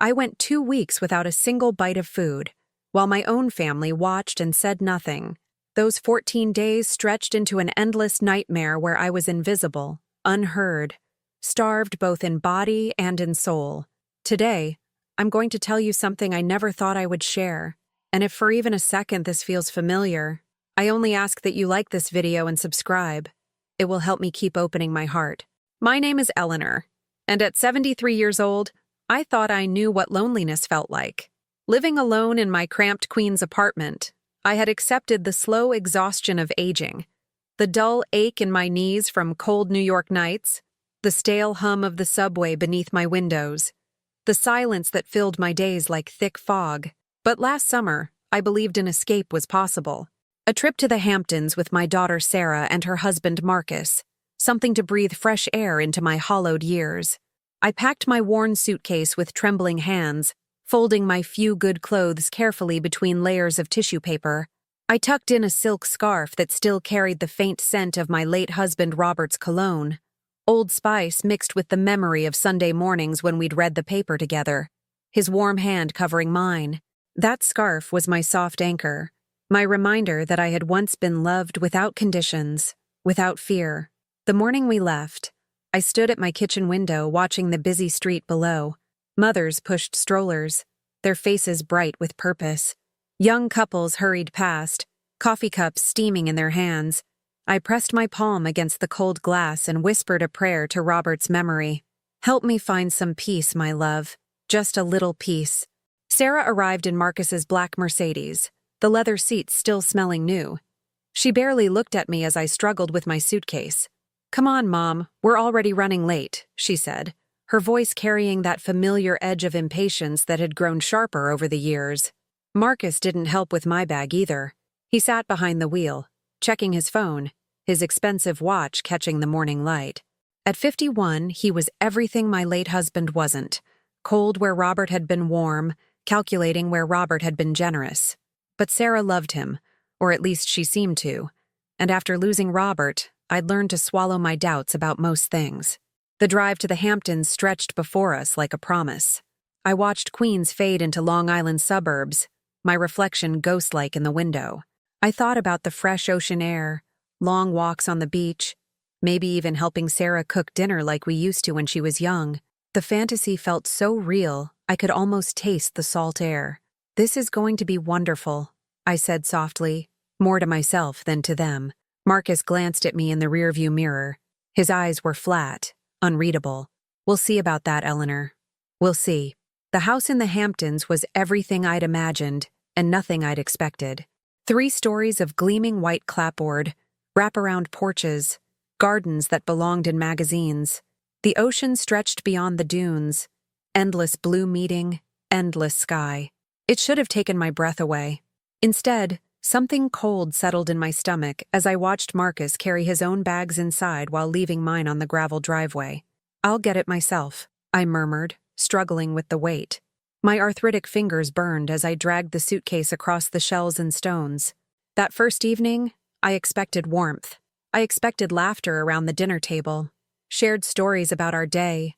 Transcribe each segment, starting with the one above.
I went 2 weeks without a single bite of food, while my own family watched and said nothing. Those 14 days stretched into an endless nightmare where I was invisible, unheard, starved both in body and in soul. Today, I'm going to tell you something I never thought I would share, and if for even a second this feels familiar, I only ask that you like this video and subscribe. It will help me keep opening my heart. My name is Eleanor, and at 73 years old, I thought I knew what loneliness felt like. Living alone in my cramped Queens apartment, I had accepted the slow exhaustion of aging, the dull ache in my knees from cold New York nights, the stale hum of the subway beneath my windows, the silence that filled my days like thick fog. But last summer, I believed an escape was possible. A trip to the Hamptons with my daughter Sarah and her husband Marcus, something to breathe fresh air into my hollowed years. I packed my worn suitcase with trembling hands, folding my few good clothes carefully between layers of tissue paper. I tucked in a silk scarf that still carried the faint scent of my late husband Robert's cologne, Old Spice mixed with the memory of Sunday mornings when we'd read the paper together, his warm hand covering mine. That scarf was my soft anchor, my reminder that I had once been loved without conditions, without fear. The morning we left, I stood at my kitchen window watching the busy street below. Mothers pushed strollers, their faces bright with purpose. Young couples hurried past, coffee cups steaming in their hands. I pressed my palm against the cold glass and whispered a prayer to Robert's memory. Help me find some peace, my love. Just a little peace. Sarah arrived in Marcus's black Mercedes, the leather seats still smelling new. She barely looked at me as I struggled with my suitcase. Come on, Mom, we're already running late, she said, her voice carrying that familiar edge of impatience that had grown sharper over the years. Marcus didn't help with my bag either. He sat behind the wheel, checking his phone, his expensive watch catching the morning light. At 51, he was everything my late husband wasn't. Cold where Robert had been warm, calculating where Robert had been generous. But Sarah loved him, or at least she seemed to. And after losing Robert, I'd learned to swallow my doubts about most things. The drive to the Hamptons stretched before us like a promise. I watched Queens fade into Long Island suburbs, my reflection ghost-like in the window. I thought about the fresh ocean air, long walks on the beach, maybe even helping Sarah cook dinner like we used to when she was young. The fantasy felt so real, I could almost taste the salt air. This is going to be wonderful, I said softly, more to myself than to them. Marcus glanced at me in the rearview mirror. His eyes were flat, unreadable. We'll see about that, Eleanor. We'll see. The house in the Hamptons was everything I'd imagined, and nothing I'd expected. 3 stories of gleaming white clapboard, wraparound porches, gardens that belonged in magazines. The ocean stretched beyond the dunes, endless blue meeting, endless sky. It should have taken my breath away. Instead, something cold settled in my stomach as I watched Marcus carry his own bags inside while leaving mine on the gravel driveway. I'll get it myself, I murmured, struggling with the weight. My arthritic fingers burned as I dragged the suitcase across the shells and stones. That first evening, I expected warmth. I expected laughter around the dinner table, shared stories about our day,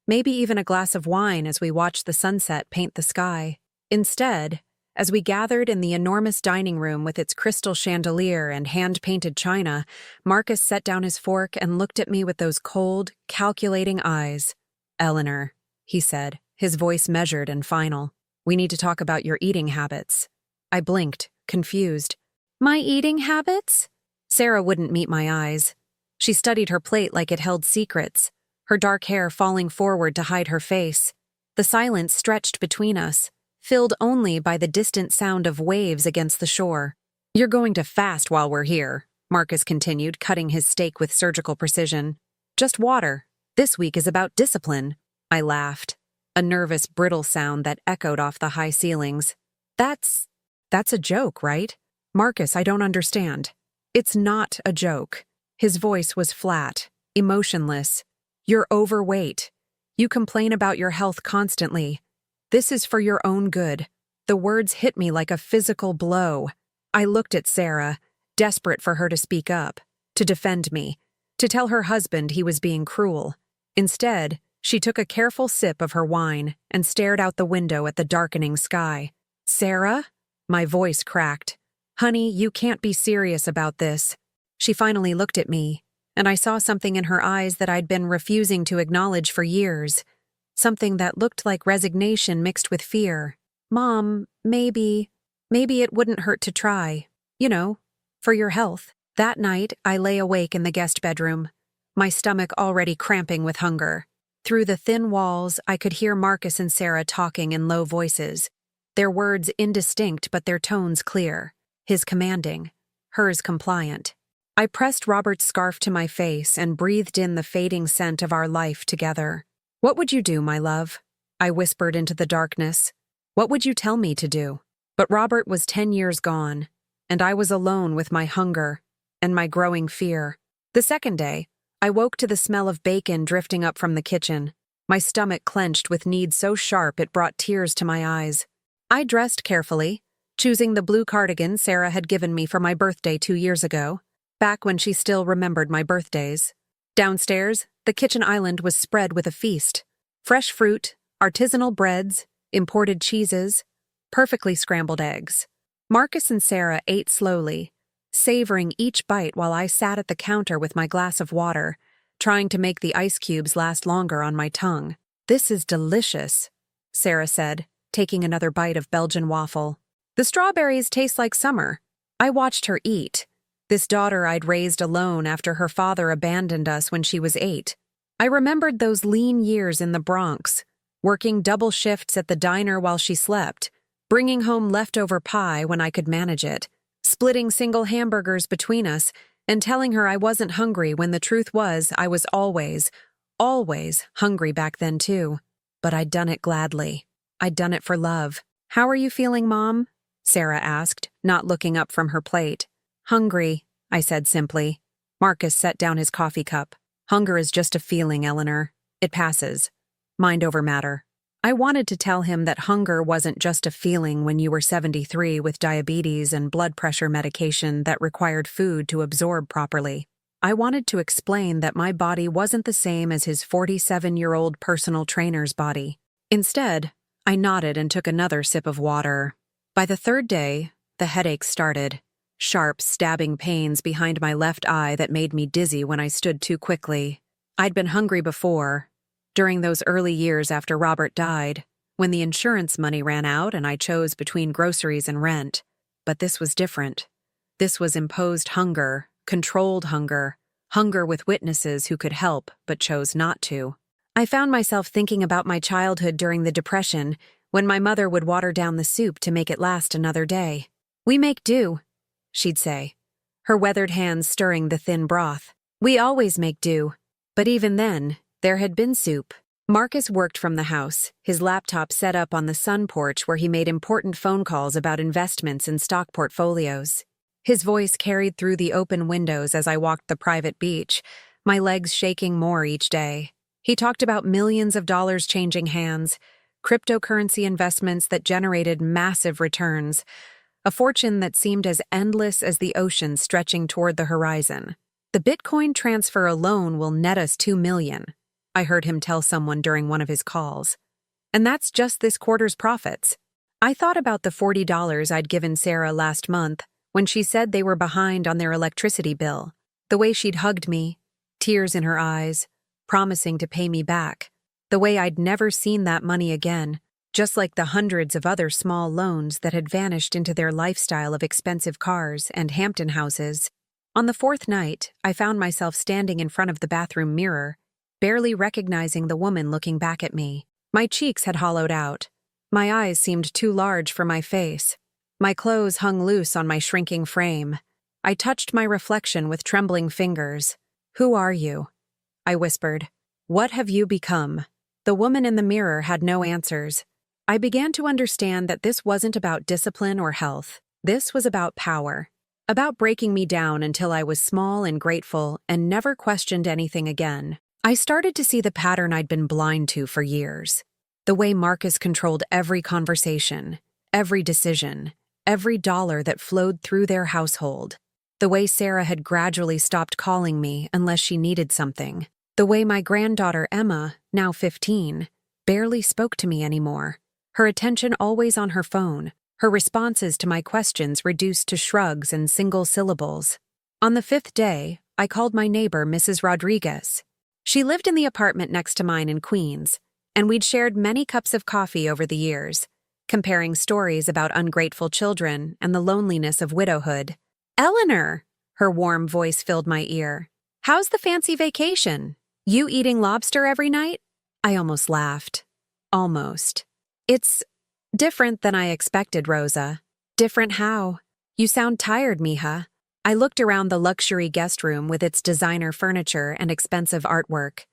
maybe even a glass of wine as we watched the sunset paint the sky. Instead, as we gathered in the enormous dining room with its crystal chandelier and hand-painted china, Marcus set down his fork and looked at me with those cold, calculating eyes. Eleanor, he said, his voice measured and final. We need to talk about your eating habits. I blinked, confused. My eating habits? Sarah wouldn't meet my eyes. She studied her plate like it held secrets, her dark hair falling forward to hide her face. The silence stretched between us, filled only by the distant sound of waves against the shore. You're going to fast while we're here, Marcus continued, cutting his steak with surgical precision. Just water. This week is about discipline. I laughed, a nervous, brittle sound that echoed off the high ceilings. That's a joke, right? Marcus, I don't understand. It's not a joke. His voice was flat, emotionless. You're overweight. You complain about your health constantly. This is for your own good. The words hit me like a physical blow. I looked at Sarah, desperate for her to speak up, to defend me, to tell her husband he was being cruel. Instead, She took a careful sip of her wine and stared out the window at the darkening sky. "Sarah?" My voice cracked. "Honey, you can't be serious about this." She finally looked at me, and I saw something in her eyes that I'd been refusing to acknowledge for years. Something that looked like resignation mixed with fear. "Mom, maybe it wouldn't hurt to try. You know, for your health." That night, I lay awake in the guest bedroom, my stomach already cramping with hunger. Through the thin walls, I could hear Marcus and Sarah talking in low voices, their words indistinct but their tones clear, his commanding, hers compliant. I pressed Robert's scarf to my face and breathed in the fading scent of our life together. "What would you do, my love?" I whispered into the darkness. "What would you tell me to do?" But Robert was 10 years gone, and I was alone with my hunger and my growing fear. The second day, I woke to the smell of bacon drifting up from the kitchen, my stomach clenched with need so sharp it brought tears to my eyes. I dressed carefully, choosing the blue cardigan Sarah had given me for my birthday 2 years ago, back when she still remembered my birthdays. Downstairs, the kitchen island was spread with a feast. Fresh fruit, artisanal breads, imported cheeses, perfectly scrambled eggs. Marcus and Sarah ate slowly, savoring each bite while I sat at the counter with my glass of water, trying to make the ice cubes last longer on my tongue. "This is delicious," Sarah said, taking another bite of Belgian waffle. "The strawberries taste like summer." I watched her eat, this daughter I'd raised alone after her father abandoned us when she was 8. I remembered those lean years in the Bronx, working double shifts at the diner while she slept, bringing home leftover pie when I could manage it, splitting single hamburgers between us, and telling her I wasn't hungry when the truth was I was always hungry back then too. But I'd done it gladly. I'd done it for love. "How are you feeling, Mom?" Sarah asked, not looking up from her plate. "Hungry," I said simply. Marcus set down his coffee cup. "Hunger is just a feeling, Eleanor. It passes. Mind over matter." I wanted to tell him that hunger wasn't just a feeling when you were 73 with diabetes and blood pressure medication that required food to absorb properly. I wanted to explain that my body wasn't the same as his 47-year-old personal trainer's body. Instead, I nodded and took another sip of water. By the third day, the headache started. Sharp, stabbing pains behind my left eye that made me dizzy when I stood too quickly. I'd been hungry before, during those early years after Robert died, when the insurance money ran out and I chose between groceries and rent. But this was different. This was imposed hunger, controlled hunger, hunger with witnesses who could help but chose not to. I found myself thinking about my childhood during the Depression, when my mother would water down the soup to make it last another day. "We make do," she'd say, her weathered hands stirring the thin broth. "We always make do." But even then, there had been soup. Marcus worked from the house, his laptop set up on the sun porch where he made important phone calls about investments and stock portfolios. His voice carried through the open windows as I walked the private beach, my legs shaking more each day. He talked about millions of dollars changing hands, cryptocurrency investments that generated massive returns, a fortune that seemed as endless as the ocean stretching toward the horizon. "The Bitcoin transfer alone will net us $2 million, I heard him tell someone during one of his calls. "And that's just this quarter's profits." I thought about the $40 I'd given Sarah last month when she said they were behind on their electricity bill, the way she'd hugged me, tears in her eyes, promising to pay me back, the way I'd never seen that money again, just like the hundreds of other small loans that had vanished into their lifestyle of expensive cars and Hampton houses. On the fourth night, I found myself standing in front of the bathroom mirror, barely recognizing the woman looking back at me. My cheeks had hollowed out. My eyes seemed too large for my face. My clothes hung loose on my shrinking frame. I touched my reflection with trembling fingers. "Who are you?" I whispered. "What have you become?" The woman in the mirror had no answers. I began to understand that this wasn't about discipline or health. This was about power. About breaking me down until I was small and grateful and never questioned anything again. I started to see the pattern I'd been blind to for years. The way Marcus controlled every conversation, every decision, every dollar that flowed through their household. The way Sarah had gradually stopped calling me unless she needed something. The way my granddaughter Emma, now 15, barely spoke to me anymore. Her attention always on her phone, her responses to my questions reduced to shrugs and single syllables. On the 5th day, I called my neighbor, Mrs. Rodriguez. She lived in the apartment next to mine in Queens, and we'd shared many cups of coffee over the years, comparing stories about ungrateful children and the loneliness of widowhood. "Eleanor," her warm voice filled my ear. "How's the fancy vacation? You eating lobster every night?" I almost laughed. Almost. "It's different than I expected, Rosa." "Different how? You sound tired, mija." I looked around the luxury guest room with its designer furniture and expensive artwork,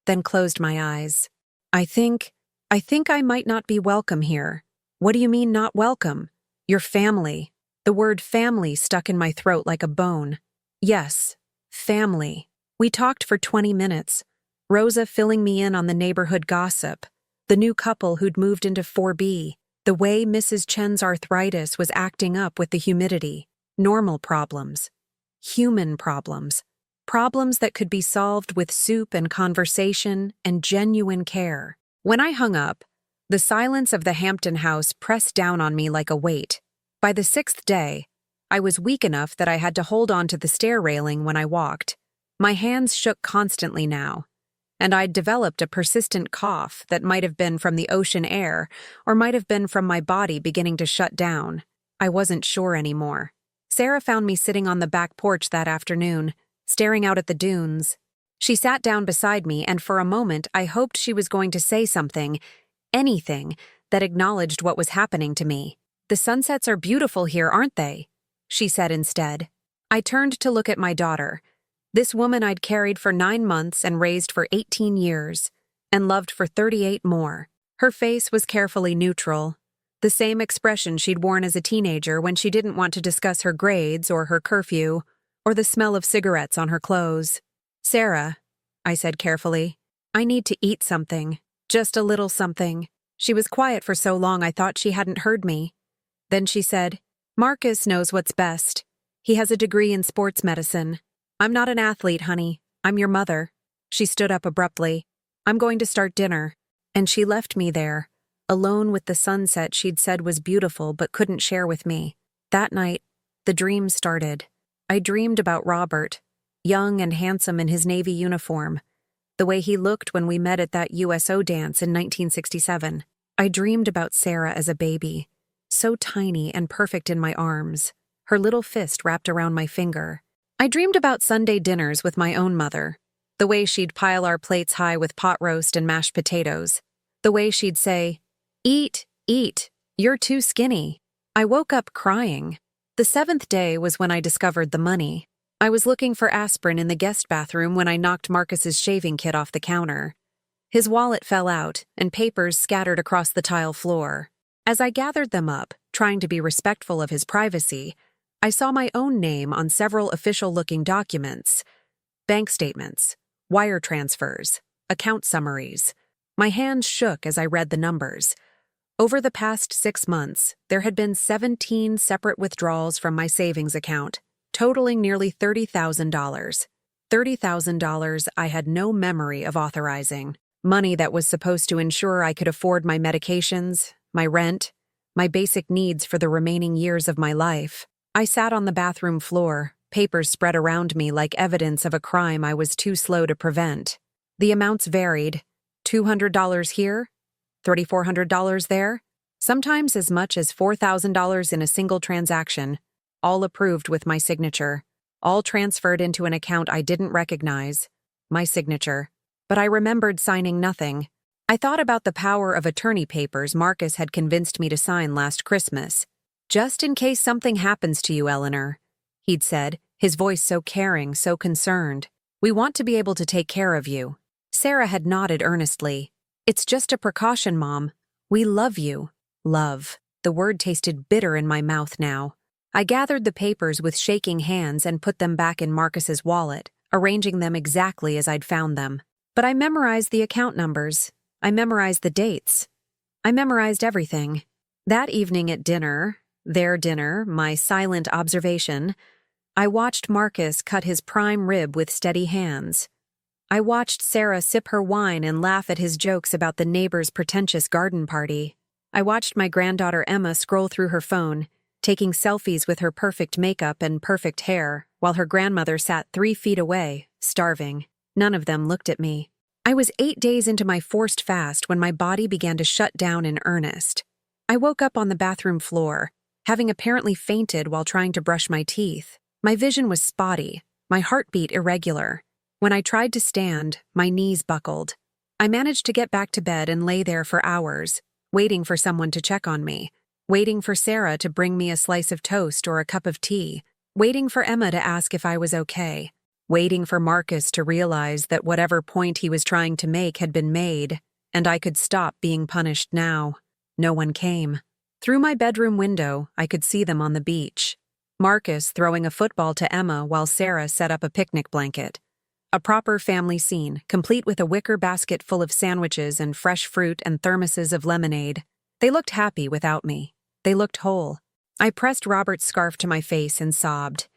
then closed my eyes. I think I might not be welcome here." "What do you mean not welcome?" "Your family." The word family stuck in my throat like a bone. Yes, family. We talked for 20 minutes, Rosa filling me in on the neighborhood gossip, the new couple who'd moved into 4B, the way Mrs. Chen's arthritis was acting up with the humidity. Normal problems. Human problems. Problems that could be solved with soup and conversation and genuine care. When I hung up, the silence of the Hampton house pressed down on me like a weight. By the 6th day, I was weak enough that I had to hold on to the stair railing when I walked. My hands shook constantly now, and I'd developed a persistent cough that might have been from the ocean air or might have been from my body beginning to shut down. I wasn't sure anymore. Sarah found me sitting on the back porch that afternoon, staring out at the dunes. She sat down beside me, and for a moment I hoped she was going to say something, anything, that acknowledged what was happening to me. "The sunsets are beautiful here, aren't they?" she said instead. I turned to look at my daughter, this woman I'd carried for 9 months and raised for 18 years, and loved for 38 more. Her face was carefully neutral, the same expression she'd worn as a teenager when she didn't want to discuss her grades or her curfew, or the smell of cigarettes on her clothes. "Sarah," I said carefully, "I need to eat something, just a little something." She was quiet for so long I thought she hadn't heard me. Then she said, "Marcus knows what's best. He has a degree in sports medicine. I'm not an athlete, honey. I'm your mother." She stood up abruptly. "I'm going to start dinner." And she left me there, alone with the sunset she'd said was beautiful but couldn't share with me. That night, the dream started. I dreamed about Robert, young and handsome in his Navy uniform, the way he looked when we met at that USO dance in 1967. I dreamed about Sarah as a baby, so tiny and perfect in my arms, her little fist wrapped around my finger. I dreamed about Sunday dinners with my own mother, the way she'd pile our plates high with pot roast and mashed potatoes, the way she'd say, "Eat, eat, you're too skinny." I woke up crying. The 7th day was when I discovered the money. I was looking for aspirin in the guest bathroom when I knocked Marcus's shaving kit off the counter. His wallet fell out, and papers scattered across the tile floor. As I gathered them up, trying to be respectful of his privacy, I saw my own name on several official-looking documents: bank statements, wire transfers, account summaries. My hands shook as I read the numbers. Over the past 6 months, there had been 17 separate withdrawals from my savings account, totaling nearly $30,000. $30,000 I had no memory of authorizing. Money that was supposed to ensure I could afford my medications, my rent, my basic needs for the remaining years of my life. I sat on the bathroom floor, papers spread around me like evidence of a crime I was too slow to prevent. The amounts varied. $200 here, $3,400 there, sometimes as much as $4,000 in a single transaction, all approved with my signature, all transferred into an account I didn't recognize, my signature. But I remembered signing nothing. I thought about the power of attorney papers Marcus had convinced me to sign last Christmas. "Just in case something happens to you, Eleanor," he'd said, his voice so caring, so concerned. "We want to be able to take care of you." Sarah had nodded earnestly. "It's just a precaution, Mom. We love you." Love. The word tasted bitter in my mouth now. I gathered the papers with shaking hands and put them back in Marcus's wallet, arranging them exactly as I'd found them. But I memorized the account numbers. I memorized the dates. I memorized everything. That evening at dinner, their dinner, my silent observation, I watched Marcus cut his prime rib with steady hands. I watched Sarah sip her wine and laugh at his jokes about the neighbor's pretentious garden party. I watched my granddaughter Emma scroll through her phone, taking selfies with her perfect makeup and perfect hair, while her grandmother sat 3 feet away, starving. None of them looked at me. I was 8 days into my forced fast when my body began to shut down in earnest. I woke up on the bathroom floor, having apparently fainted while trying to brush my teeth. My vision was spotty, my heartbeat irregular. When I tried to stand, my knees buckled. I managed to get back to bed and lay there for hours, waiting for someone to check on me, waiting for Sarah to bring me a slice of toast or a cup of tea, waiting for Emma to ask if I was okay, waiting for Marcus to realize that whatever point he was trying to make had been made, and I could stop being punished now. No one came. Through my bedroom window, I could see them on the beach. Marcus throwing a football to Emma while Sarah set up a picnic blanket. A proper family scene, complete with a wicker basket full of sandwiches and fresh fruit and thermoses of lemonade. They looked happy without me. They looked whole. I pressed Robert's scarf to my face and sobbed.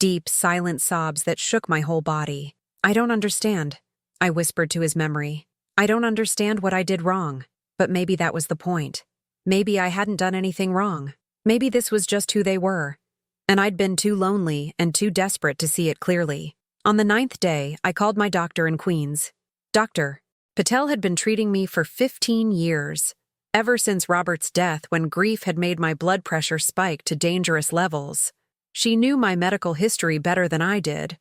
Deep, silent sobs that shook my whole body. I don't understand, I whispered to his memory. I don't understand what I did wrong, but maybe that was the point. Maybe I hadn't done anything wrong. Maybe this was just who they were. And I'd been too lonely and too desperate to see it clearly. On the 9th day, I called my doctor in Queens. Doctor, Patel had been treating me for 15 years. Ever since Robert's death, when grief had made my blood pressure spike to dangerous levels. She knew my medical history better than I did.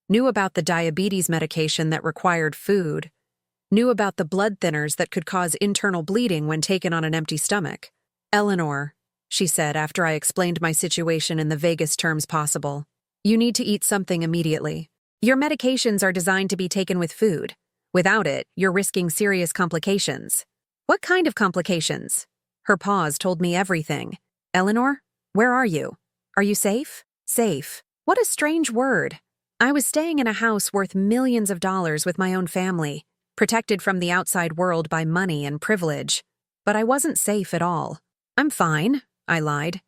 Knew about the diabetes medication that required food. Knew about the blood thinners that could cause internal bleeding when taken on an empty stomach. Eleanor, she said after I explained my situation in the vaguest terms possible, you need to eat something immediately. Your medications are designed to be taken with food. Without it, you're risking serious complications. What kind of complications? Her pause told me everything. Eleanor, where are you? Are you safe? Safe. What a strange word. I was staying in a house worth millions of dollars with my own family, protected from the outside world by money and privilege. But I wasn't safe at all. I'm fine, I lied.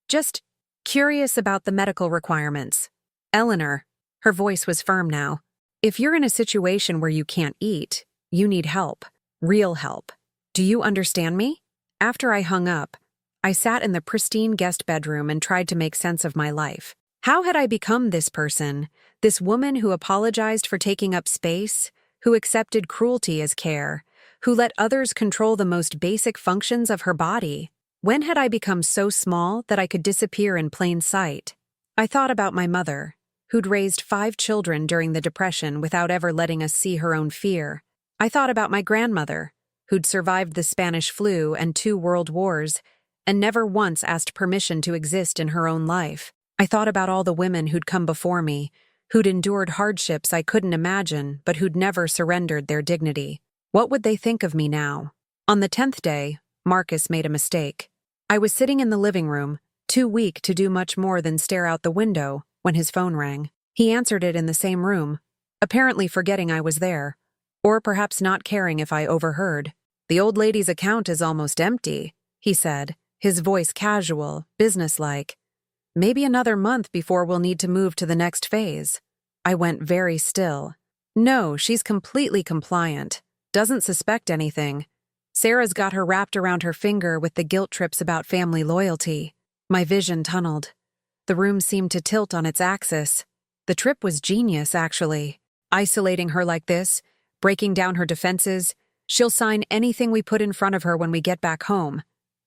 Just curious about the medical requirements. Eleanor, her voice was firm now. If you're in a situation where you can't eat, you need help. Real help. Do you understand me? After I hung up, I sat in the pristine guest bedroom and tried to make sense of my life. How had I become this person, this woman who apologized for taking up space, who accepted cruelty as care, who let others control the most basic functions of her body? When had I become so small that I could disappear in plain sight? I thought about my mother, who'd raised 5 children during the Depression without ever letting us see her own fear. I thought about my grandmother, who'd survived the Spanish flu and 2 world wars, and never once asked permission to exist in her own life. I thought about all the women who'd come before me, who'd endured hardships I couldn't imagine, but who'd never surrendered their dignity. What would they think of me now? On the 10th day, Marcus made a mistake. I was sitting in the living room, too weak to do much more than stare out the window, when his phone rang. He answered it in the same room, apparently forgetting I was there, or perhaps not caring if I overheard. The old lady's account is almost empty, he said, his voice casual, businesslike. Maybe another month before we'll need to move to the next phase. I went very still. No, she's completely compliant. Doesn't suspect anything. Sarah's got her wrapped around her finger with the guilt trips about family loyalty. My vision tunneled. The room seemed to tilt on its axis. The trip was genius, actually. Isolating her like this, breaking down her defenses. She'll sign anything we put in front of her when we get back home.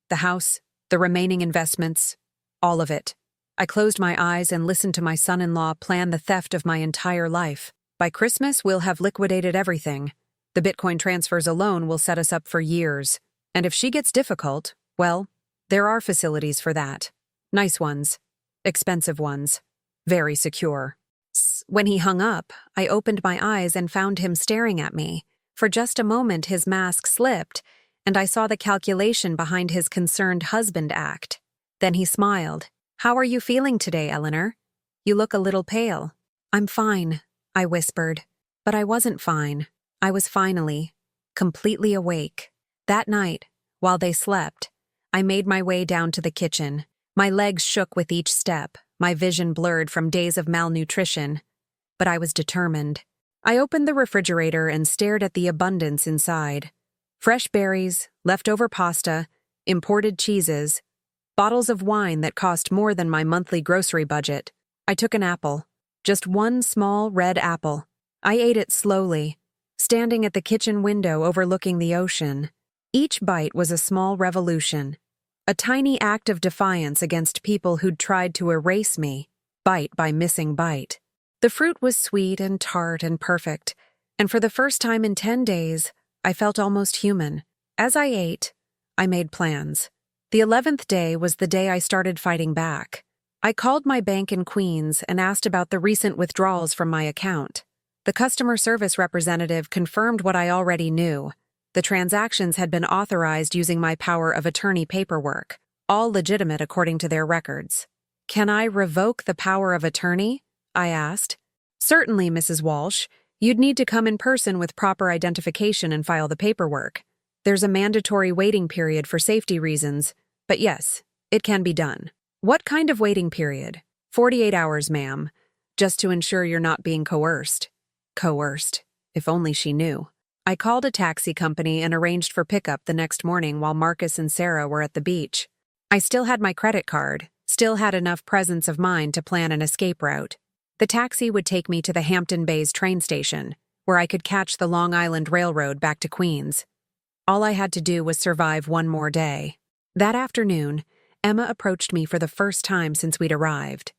The house, the remaining investments, all of it. I closed my eyes and listened to my son-in-law plan the theft of my entire life. By Christmas, we'll have liquidated everything. The Bitcoin transfers alone will set us up for years. And if she gets difficult, well, there are facilities for that. Nice ones. Expensive ones. Very secure. When he hung up, I opened my eyes and found him staring at me. For just a moment, his mask slipped, and I saw the calculation behind his concerned husband act. Then he smiled. How are you feeling today, Eleanor? You look a little pale. I'm fine, I whispered. But I wasn't fine. I was finally, completely awake. That night, while they slept, I made my way down to the kitchen. My legs shook with each step, my vision blurred from days of malnutrition. But I was determined. I opened the refrigerator and stared at the abundance inside. Fresh berries, leftover pasta, imported cheeses, bottles of wine that cost more than my monthly grocery budget. I took an apple. Just one small red apple. I ate it slowly, standing at the kitchen window overlooking the ocean. Each bite was a small revolution, a tiny act of defiance against people who'd tried to erase me, bite by missing bite. The fruit was sweet and tart and perfect, and for the first time in 10 days, I felt almost human. As I ate, I made plans. The 11th day was the day I started fighting back. I called my bank in Queens and asked about the recent withdrawals from my account. The customer service representative confirmed what I already knew. The transactions had been authorized using my power of attorney paperwork, all legitimate according to their records. "Can I revoke the power of attorney?" I asked. "Certainly, Mrs. Walsh. You'd need to come in person with proper identification and file the paperwork. There's a mandatory waiting period for safety reasons, but yes, it can be done." "What kind of waiting period?" 48 hours, ma'am. Just to ensure you're not being coerced." Coerced. If only she knew. I called a taxi company and arranged for pickup the next morning while Marcus and Sarah were at the beach. I still had my credit card, still had enough presence of mind to plan an escape route. The taxi would take me to the Hampton Bays train station, where I could catch the Long Island Railroad back to Queens. All I had to do was survive one more day. That afternoon, Emma approached me for the first time since we'd arrived.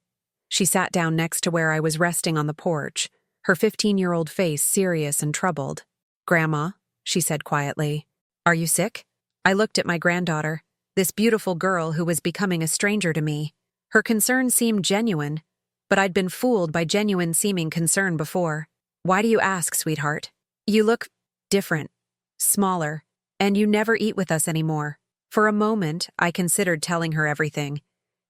She sat down next to where I was resting on the porch, her 15-year-old face serious and troubled. "Grandma," she said quietly, "are you sick?" I looked at my granddaughter, this beautiful girl who was becoming a stranger to me. Her concern seemed genuine, but I'd been fooled by genuine-seeming concern before. "Why do you ask, sweetheart? You look different, smaller, and you never eat with us anymore." For a moment, I considered telling her everything.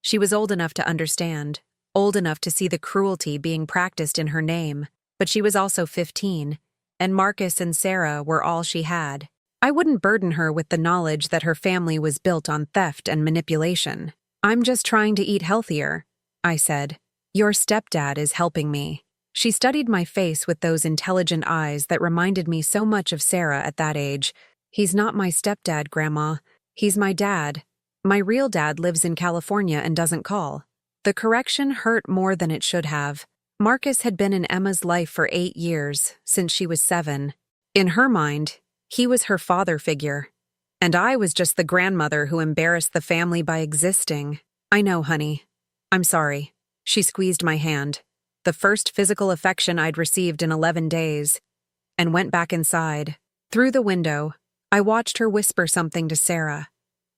She was old enough to understand, old enough to see the cruelty being practiced in her name, but she was also 15, and Marcus and Sarah were all she had. I wouldn't burden her with the knowledge that her family was built on theft and manipulation. "I'm just trying to eat healthier," I said. "Your stepdad is helping me." She studied my face with those intelligent eyes that reminded me so much of Sarah at that age. "He's not my stepdad, Grandma. He's my dad. My real dad lives in California and doesn't call." The correction hurt more than it should have. Marcus had been in Emma's life for 8 years, since she was 7. In her mind, he was her father figure. And I was just the grandmother who embarrassed the family by existing. "I know, honey. I'm sorry." She squeezed my hand, the first physical affection I'd received in 11 days, and went back inside. Through the window, I watched her whisper something to Sarah,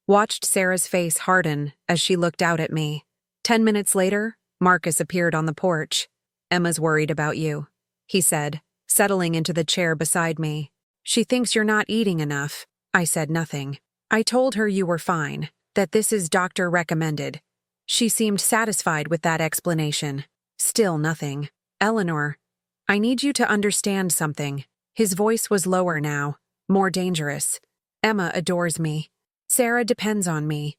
watched Sarah's face harden as she looked out at me. 10 minutes later, Marcus appeared on the porch. "Emma's worried about you," he said, settling into the chair beside me. "She thinks you're not eating enough." I said nothing. "I told her you were fine, that this is doctor recommended." She seemed satisfied with that explanation. Still nothing. "Eleanor, I need you to understand something." His voice was lower now, more dangerous. "Emma adores me. Sarah depends on me.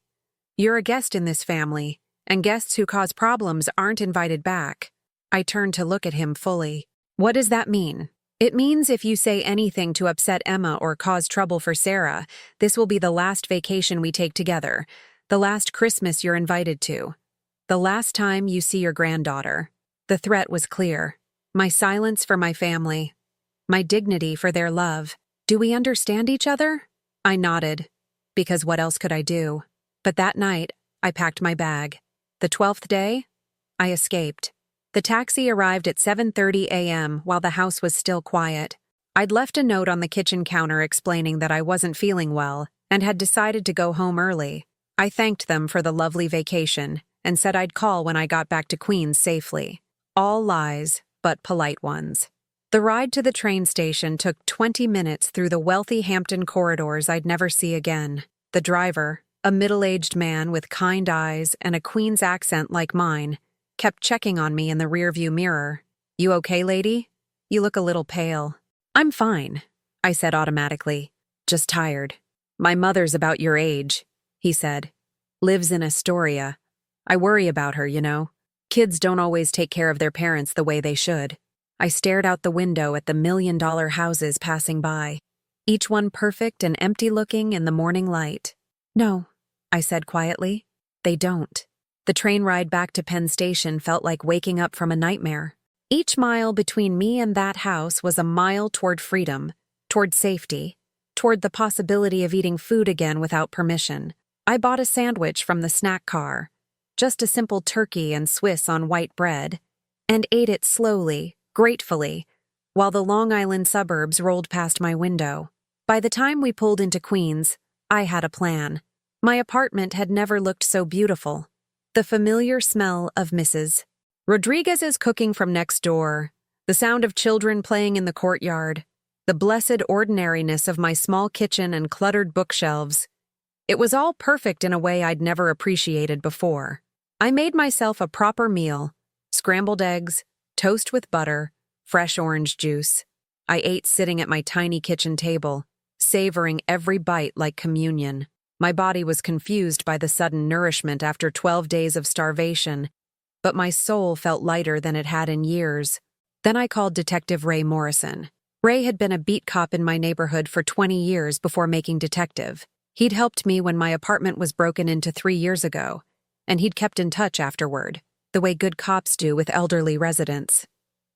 You're a guest in this family, and guests who cause problems aren't invited back." I turned to look at him fully. "What does that mean?" "It means if you say anything to upset Emma or cause trouble for Sarah, this will be the last vacation we take together, the last Christmas you're invited to, the last time you see your granddaughter." The threat was clear. My silence for my family, my dignity for their love. "Do we understand each other?" I nodded, because what else could I do? But that night, I packed my bag. The 12th day, I escaped. The taxi arrived at 7:30 a.m. while the house was still quiet. I'd left a note on the kitchen counter explaining that I wasn't feeling well and had decided to go home early. I thanked them for the lovely vacation and said I'd call when I got back to Queens safely. All lies, but polite ones. The ride to the train station took 20 minutes through the wealthy Hampton corridors I'd never see again. The driver, a middle-aged man with kind eyes and a Queens accent like mine, kept checking on me in the rearview mirror. "You okay, lady? You look a little pale." "I'm fine," I said automatically. "Just tired." "My mother's about your age," he said. "Lives in Astoria. I worry about her, you know. Kids don't always take care of their parents the way they should." I stared out the window at the million-dollar houses passing by, each one perfect and empty-looking in the morning light. "No," I said quietly. "They don't." The train ride back to Penn Station felt like waking up from a nightmare. Each mile between me and that house was a mile toward freedom, toward safety, toward the possibility of eating food again without permission. I bought a sandwich from the snack car, just a simple turkey and Swiss on white bread, and ate it slowly, gratefully, while the Long Island suburbs rolled past my window. By the time we pulled into Queens, I had a plan. My apartment had never looked so beautiful. The familiar smell of Mrs. Rodriguez's cooking from next door, the sound of children playing in the courtyard, the blessed ordinariness of my small kitchen and cluttered bookshelves. It was all perfect in a way I'd never appreciated before. I made myself a proper meal: scrambled eggs, toast with butter, fresh orange juice. I ate sitting at my tiny kitchen table, savoring every bite like communion. My body was confused by the sudden nourishment after 12 days of starvation, but my soul felt lighter than it had in years. Then I called Detective Ray Morrison. Ray had been a beat cop in my neighborhood for 20 years before making detective. He'd helped me when my apartment was broken into 3 years ago, and he'd kept in touch afterward, the way good cops do with elderly residents.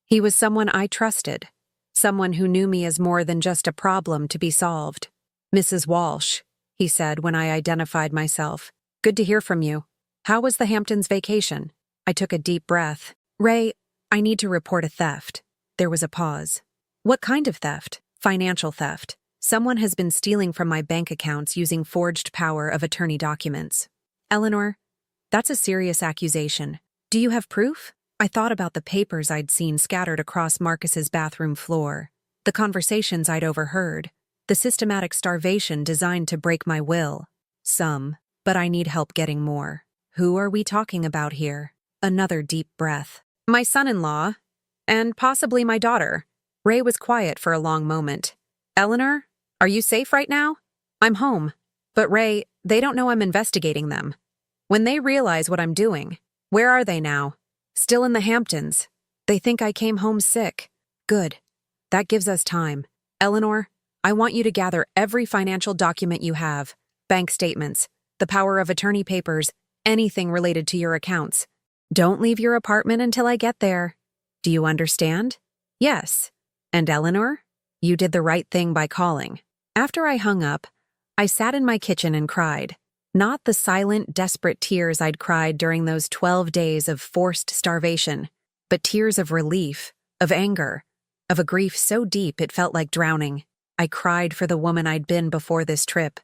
He was someone I trusted, someone who knew me as more than just a problem to be solved. "Mrs. Walsh," he said when I identified myself. "Good to hear from you. How was the Hamptons vacation?" I took a deep breath. "Ray, I need to report a theft." There was a pause. "What kind of theft?" "Financial theft. Someone has been stealing from my bank accounts using forged power of attorney documents." "Eleanor, that's a serious accusation. Do you have proof?" I thought about the papers I'd seen scattered across Marcus's bathroom floor, the conversations I'd overheard, the systematic starvation designed to break my will. Some, but I need help getting more. Who are we talking about here? Another deep breath. "My son-in-law, and possibly my daughter." Ray was quiet for a long moment. "Eleanor, are you safe right now?" "I'm home. But Ray, they don't know I'm investigating them. When they realize what I'm doing." "Where are they now?" "Still in the Hamptons. They think I came home sick." "Good. That gives us time. Eleanor, I want you to gather every financial document you have, bank statements, the power of attorney papers, anything related to your accounts. Don't leave your apartment until I get there. Do you understand?" "Yes. And Eleanor, you did the right thing by calling." After I hung up, I sat in my kitchen and cried. Not the silent, desperate tears I'd cried during those 12 days of forced starvation, but tears of relief, of anger, of a grief so deep it felt like drowning. I cried for the woman I'd been before this trip,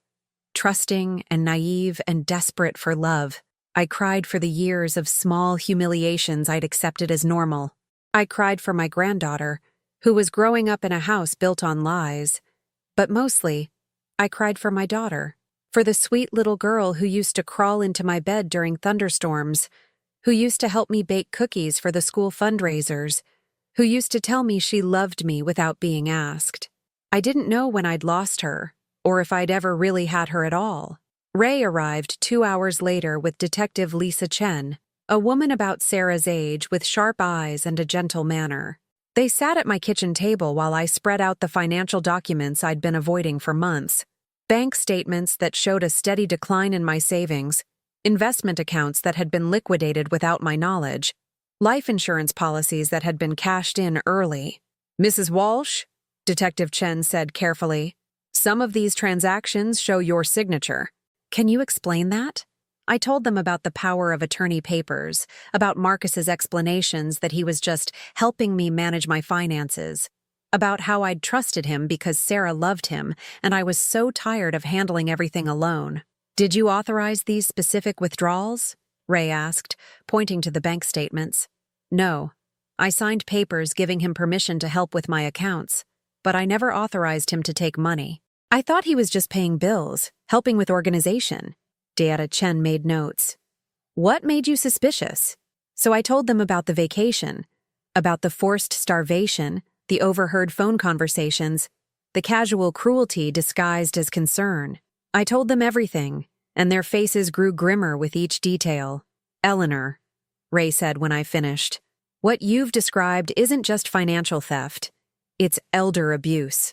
trusting and naive and desperate for love. I cried for the years of small humiliations I'd accepted as normal. I cried for my granddaughter, who was growing up in a house built on lies. But mostly, I cried for my daughter, for the sweet little girl who used to crawl into my bed during thunderstorms, who used to help me bake cookies for the school fundraisers, who used to tell me she loved me without being asked. I didn't know when I'd lost her, or if I'd ever really had her at all. Ray arrived 2 hours later with Detective Lisa Chen, a woman about Sarah's age with sharp eyes and a gentle manner. They sat at my kitchen table while I spread out the financial documents I'd been avoiding for months. Bank statements that showed a steady decline in my savings, investment accounts that had been liquidated without my knowledge, life insurance policies that had been cashed in early. "Mrs. Walsh," Detective Chen said carefully, "some of these transactions show your signature." "Can you explain that?" I told them about the power of attorney papers, about Marcus's explanations that he was just helping me manage my finances, about how I'd trusted him because Sarah loved him, and I was so tired of handling everything alone. "Did you authorize these specific withdrawals?" Ray asked, pointing to the bank statements. "No. I signed papers giving him permission to help with my accounts, but I never authorized him to take money. I thought he was just paying bills, helping with organization." Deanna Chen made notes. "What made you suspicious?" So I told them about the vacation, about the forced starvation, the overheard phone conversations, the casual cruelty disguised as concern. I told them everything, and their faces grew grimmer with each detail. "Eleanor," Ray said when I finished, What you've described isn't just financial theft. It's elder abuse.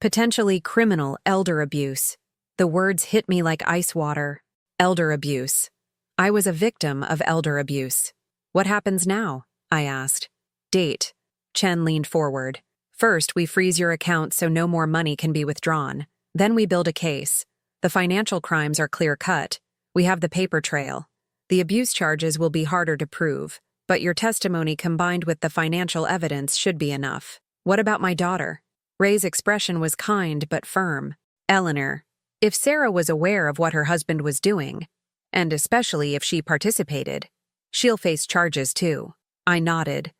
Potentially criminal elder abuse. The words hit me like ice water. Elder abuse. I was a victim of elder abuse. What happens now? I asked. Date. Chen leaned forward. First, we freeze your account so no more money can be withdrawn. Then we build a case. The financial crimes are clear-cut. We have the paper trail. The abuse charges will be harder to prove, but your testimony combined with the financial evidence should be enough. What about my daughter? Ray's expression was kind but firm. Eleanor, if Sarah was aware of what her husband was doing, and especially if she participated, she'll face charges too. I nodded,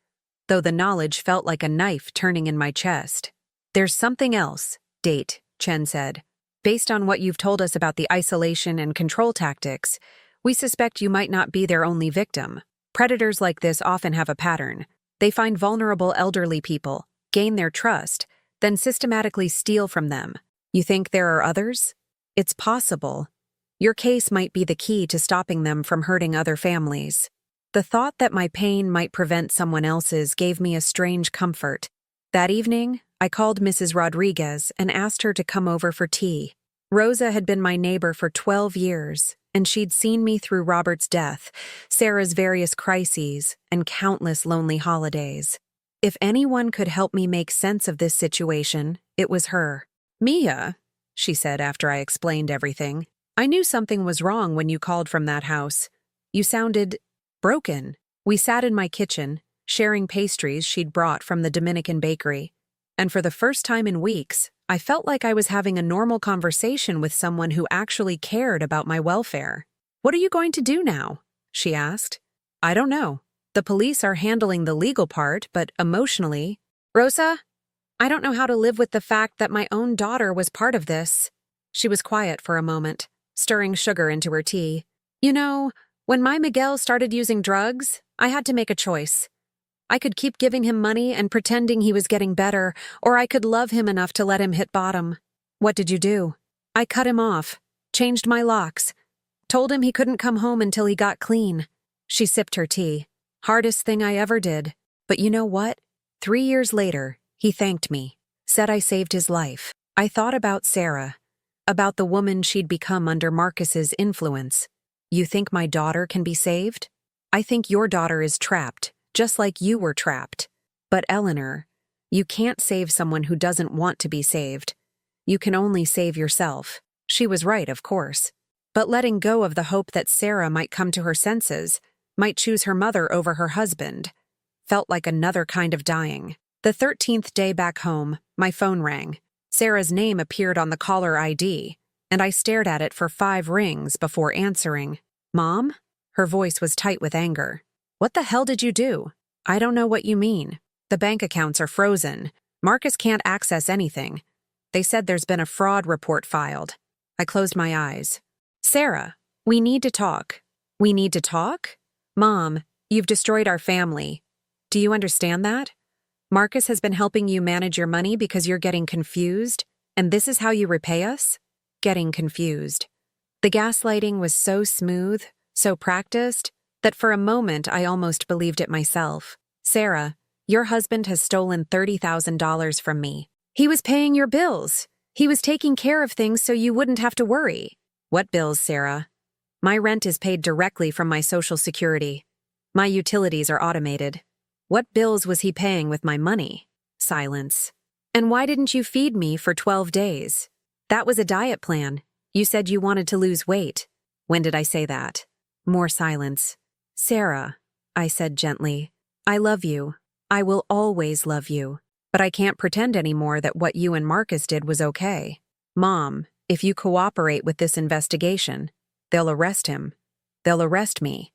though the knowledge felt like a knife turning in my chest. There's something else, Date, Chen said. Based on what you've told us about the isolation and control tactics, we suspect you might not be their only victim. Predators like this often have a pattern. They find vulnerable elderly people, gain their trust, then systematically steal from them. You think there are others? It's possible. Your case might be the key to stopping them from hurting other families. The thought that my pain might prevent someone else's gave me a strange comfort. That evening, I called Mrs. Rodriguez and asked her to come over for tea. Rosa had been my neighbor for 12 years, and she'd seen me through Robert's death, Sarah's various crises, and countless lonely holidays. If anyone could help me make sense of this situation, it was her. Mia, she said after I explained everything, I knew something was wrong when you called from that house. You sounded broken. We sat in my kitchen, sharing pastries she'd brought from the Dominican bakery, and for the first time in weeks, I felt like I was having a normal conversation with someone who actually cared about my welfare. What are you going to do now? She asked. I don't know. The police are handling the legal part, but emotionally... Rosa, I don't know how to live with the fact that my own daughter was part of this. She was quiet for a moment, stirring sugar into her tea. You know, when my Miguel started using drugs, I had to make a choice. I could keep giving him money and pretending he was getting better, or I could love him enough to let him hit bottom. What did you do? I cut him off, changed my locks, told him he couldn't come home until he got clean. She sipped her tea. Hardest thing I ever did. But you know what? 3 years later, he thanked me, said I saved his life. I thought about Sarah, about the woman she'd become under Marcus's influence. You think my daughter can be saved? I think your daughter is trapped, just like you were trapped. But Eleanor, you can't save someone who doesn't want to be saved. You can only save yourself. She was right, of course. But letting go of the hope that Sarah might come to her senses, might choose her mother over her husband, felt like another kind of dying. The 13th day back home, my phone rang. Sarah's name appeared on the caller ID, and I stared at it for 5 rings before answering. Mom? Her voice was tight with anger. What the hell did you do? I don't know what you mean. The bank accounts are frozen. Marcus can't access anything. They said there's been a fraud report filed. I closed my eyes. Sarah, we need to talk. We need to talk? Mom, you've destroyed our family. Do you understand that? Marcus has been helping you manage your money because you're getting confused, and this is how you repay us? Getting confused. The gaslighting was so smooth, so practiced, that for a moment I almost believed it myself. Sarah, your husband has stolen $30,000 from me. He was paying your bills. He was taking care of things so you wouldn't have to worry. What bills, Sarah? My rent is paid directly from my Social Security. My utilities are automated. What bills was he paying with my money? Silence. And why didn't you feed me for 12 days? That was a diet plan. You said you wanted to lose weight. When did I say that? More silence. Sarah, I said gently, I love you. I will always love you. But I can't pretend anymore that what you and Marcus did was okay. Mom, if you cooperate with this investigation, they'll arrest him. They'll arrest me.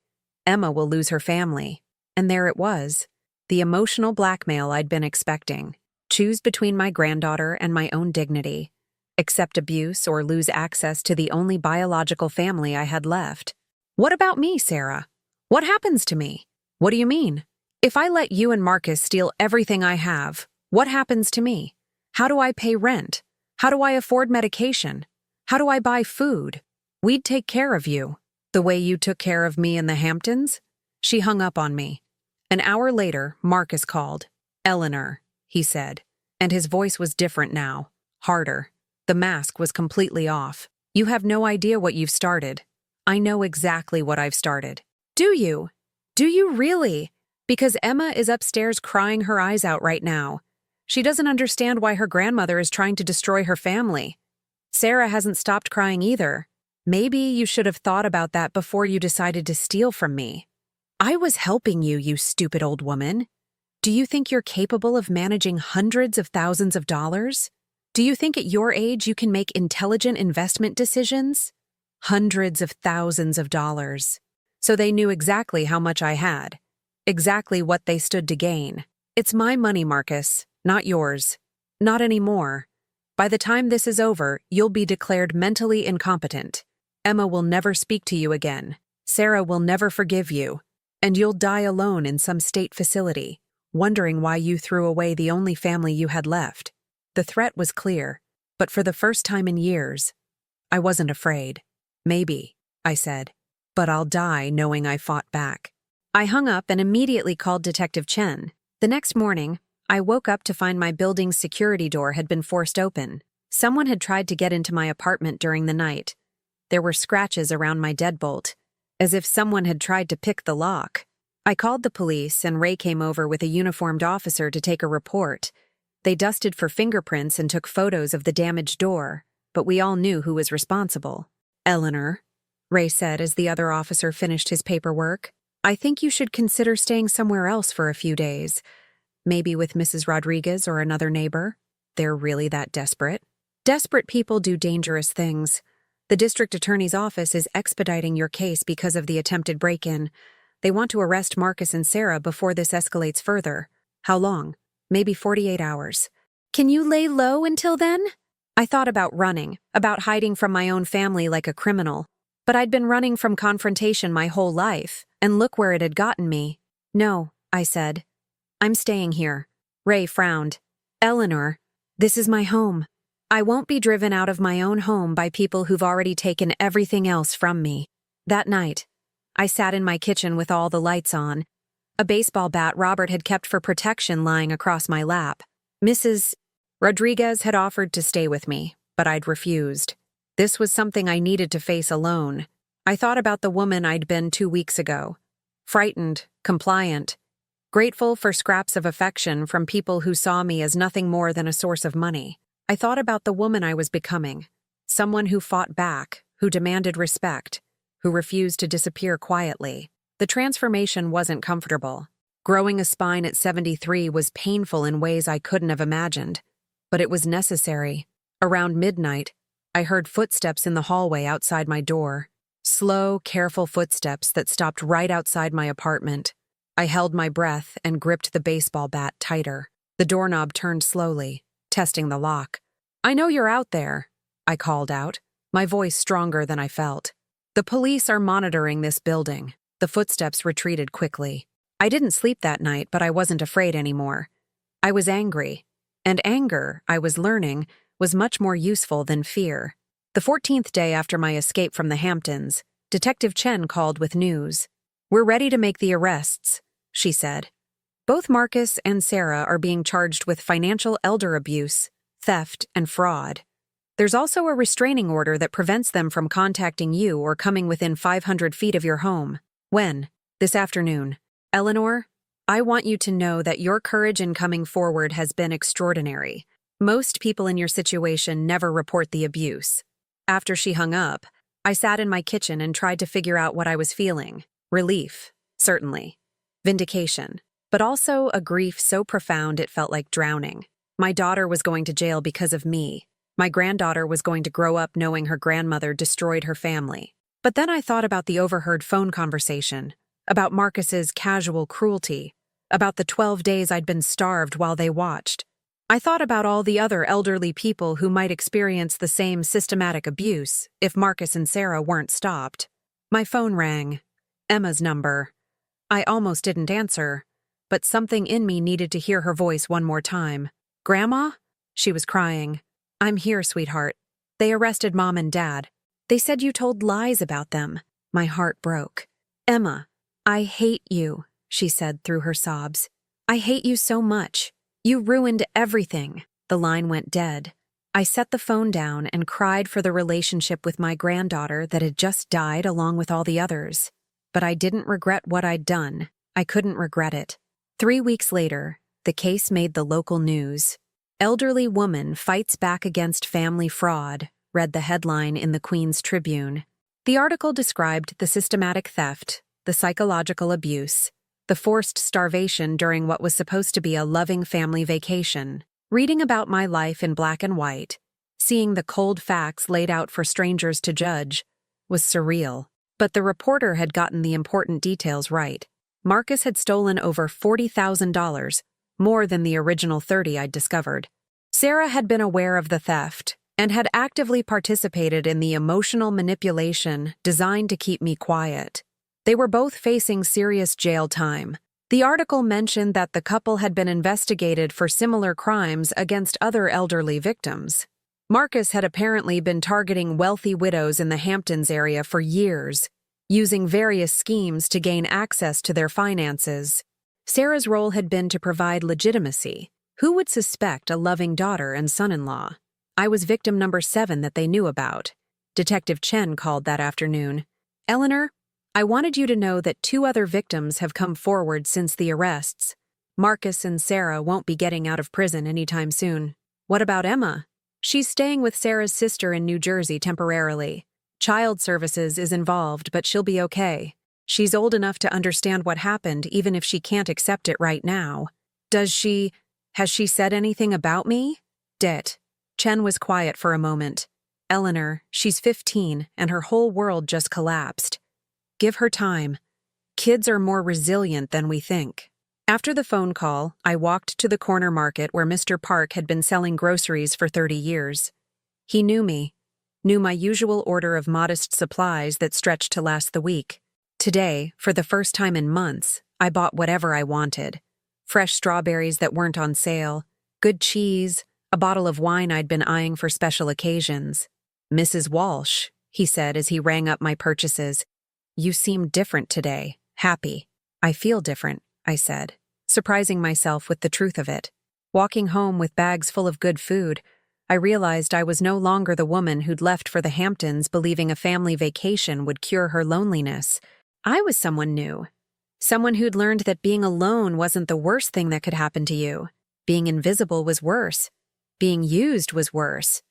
Emma will lose her family. And there it was. The emotional blackmail I'd been expecting. Choose between my granddaughter and my own dignity. Accept abuse or lose access to the only biological family I had left. What about me, Sarah? What happens to me? What do you mean? If I let you and Marcus steal everything I have, what happens to me? How do I pay rent? How do I afford medication? How do I buy food? We'd take care of you. The way you took care of me in the Hamptons? She hung up on me. An hour later, Marcus called. "Eleanor," he said, and his voice was different now, harder. The mask was completely off. "You have no idea what you've started." "I know exactly what I've started." "Do you? Do you really?" "Because Emma is upstairs crying her eyes out right now. She doesn't understand why her grandmother is trying to destroy her family. Sarah hasn't stopped crying either. Maybe you should have thought about that before you decided to steal from me." "I was helping you, you stupid old woman. Do you think you're capable of managing hundreds of thousands of dollars? Do you think at your age you can make intelligent investment decisions? Hundreds of thousands of dollars." So they knew exactly how much I had, exactly what they stood to gain. "It's my money, Marcus, not yours. Not anymore. By the time this is over, you'll be declared mentally incompetent. Emma will never speak to you again. Sarah will never forgive you. And you'll die alone in some state facility, wondering why you threw away the only family you had left." The threat was clear, but for the first time in years, I wasn't afraid. "Maybe," I said, "but I'll die knowing I fought back." I hung up and immediately called Detective Chen. The next morning, I woke up to find my building's security door had been forced open. Someone had tried to get into my apartment during the night. There were scratches around my deadbolt, as if someone had tried to pick the lock. I called the police, and Ray came over with a uniformed officer to take a report. They dusted for fingerprints and took photos of the damaged door, but we all knew who was responsible. "Eleanor," Ray said as the other officer finished his paperwork, "I think you should consider staying somewhere else for a few days. Maybe with Mrs. Rodriguez or another neighbor. They're really that desperate." "Desperate people do dangerous things. The district attorney's office is expediting your case because of the attempted break-in. They want to arrest Marcus and Sarah before this escalates further." "How long?" "Maybe 48 hours. "Can you lay low until then?" I thought about running, about hiding from my own family like a criminal. But I'd been running from confrontation my whole life, and look where it had gotten me. "No," I said. "I'm staying here." Ray frowned. "Eleanor, this is my home. I won't be driven out of my own home by people who've already taken everything else from me." That night, I sat in my kitchen with all the lights on. A baseball bat Robert had kept for protection lying across my lap. Mrs. Rodriguez had offered to stay with me, but I'd refused. This was something I needed to face alone. I thought about the woman I'd been 2 weeks ago. Frightened, compliant, grateful for scraps of affection from people who saw me as nothing more than a source of money. I thought about the woman I was becoming, someone who fought back, who demanded respect, who refused to disappear quietly. The transformation wasn't comfortable. Growing a spine at 73 was painful in ways I couldn't have imagined, but it was necessary. Around midnight, I heard footsteps in the hallway outside my door. Slow, careful footsteps that stopped right outside my apartment. I held my breath and gripped the baseball bat tighter. The doorknob turned slowly, testing the lock. "I know you're out there," I called out, my voice stronger than I felt. "The police are monitoring this building." The footsteps retreated quickly. I didn't sleep that night, but I wasn't afraid anymore. I was angry, and anger, I was learning, was much more useful than fear. The 14th day after my escape from the Hamptons, Detective Chen called with news. "We're ready to make the arrests," she said. "Both Marcus and Sarah are being charged with financial elder abuse, theft, and fraud. There's also a restraining order that prevents them from contacting you or coming within 500 feet of your home." "When?" "This afternoon. Eleanor, I want you to know that your courage in coming forward has been extraordinary. Most people in your situation never report the abuse." After she hung up, I sat in my kitchen and tried to figure out what I was feeling. Relief, certainly. Vindication. But also a grief so profound it felt like drowning. My daughter was going to jail because of me. My granddaughter was going to grow up knowing her grandmother destroyed her family. But then I thought about the overheard phone conversation, about Marcus's casual cruelty, about the 12 days I'd been starved while they watched. I thought about all the other elderly people who might experience the same systematic abuse if Marcus and Sarah weren't stopped. My phone rang. Emma's number. I almost didn't answer, but something in me needed to hear her voice one more time. "Grandma?" She was crying. "I'm here, sweetheart. They arrested Mom and Dad. They said you told lies about them." My heart broke. "Emma, I hate you," she said through her sobs. I hate you so much. You ruined everything. The line went dead. I set the phone down and cried for the relationship with my granddaughter that had just died along with all the others. But I didn't regret what I'd done. I couldn't regret it. 3 weeks later, the case made the local news. Elderly woman fights back against family fraud, read the headline in the Queen's Tribune. The article described the systematic theft, the psychological abuse, the forced starvation during what was supposed to be a loving family vacation. Reading about my life in black and white, seeing the cold facts laid out for strangers to judge, was surreal. But the reporter had gotten the important details right. Marcus had stolen over $40,000, more than the original 30 I'd discovered. Sarah had been aware of the theft and had actively participated in the emotional manipulation designed to keep me quiet. They were both facing serious jail time. The article mentioned that the couple had been investigated for similar crimes against other elderly victims. Marcus had apparently been targeting wealthy widows in the Hamptons area for years, using various schemes to gain access to their finances. Sarah's role had been to provide legitimacy. Who would suspect a loving daughter and son-in-law? I was victim number 7 that they knew about. Detective Chen called that afternoon. Eleanor, I wanted you to know that 2 other victims have come forward since the arrests. Marcus and Sarah won't be getting out of prison anytime soon. What about Emma? She's staying with Sarah's sister in New Jersey temporarily. Child Services is involved, but she'll be okay. She's old enough to understand what happened, even if she can't accept it right now. Has she said anything about me? Det. Chen was quiet for a moment. Eleanor, she's 15, and her whole world just collapsed. Give her time. Kids are more resilient than we think. After the phone call, I walked to the corner market where Mr. Park had been selling groceries for 30 years. He knew me, knew my usual order of modest supplies that stretched to last the week. Today, for the first time in months, I bought whatever I wanted. Fresh strawberries that weren't on sale, good cheese, a bottle of wine I'd been eyeing for special occasions. Mrs. Walsh, he said as he rang up my purchases. You seem different today, happy. I feel different, I said, surprising myself with the truth of it. Walking home with bags full of good food, I realized I was no longer the woman who'd left for the Hamptons believing a family vacation would cure her loneliness. I was someone new. Someone who'd learned that being alone wasn't the worst thing that could happen to you. Being invisible was worse. Being used was worse.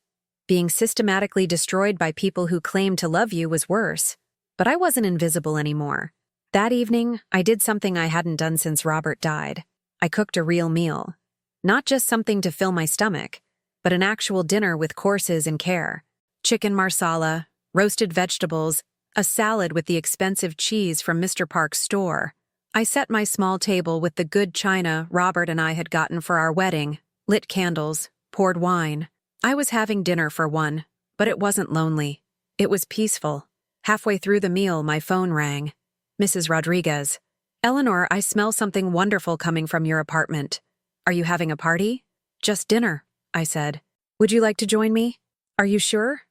Being systematically destroyed by people who claimed to love you was worse. But I wasn't invisible anymore. That evening, I did something I hadn't done since Robert died. I cooked a real meal. Not just something to fill my stomach, but an actual dinner with courses and care. Chicken marsala, roasted vegetables, a salad with the expensive cheese from Mr. Park's store. I set my small table with the good china Robert and I had gotten for our wedding, lit candles, poured wine. I was having dinner for one, but it wasn't lonely. It was peaceful. Halfway through the meal, my phone rang. Mrs. Rodriguez. Eleanor, I smell something wonderful coming from your apartment. Are you having a party? Just dinner, I said. Would you like to join me? Are you sure?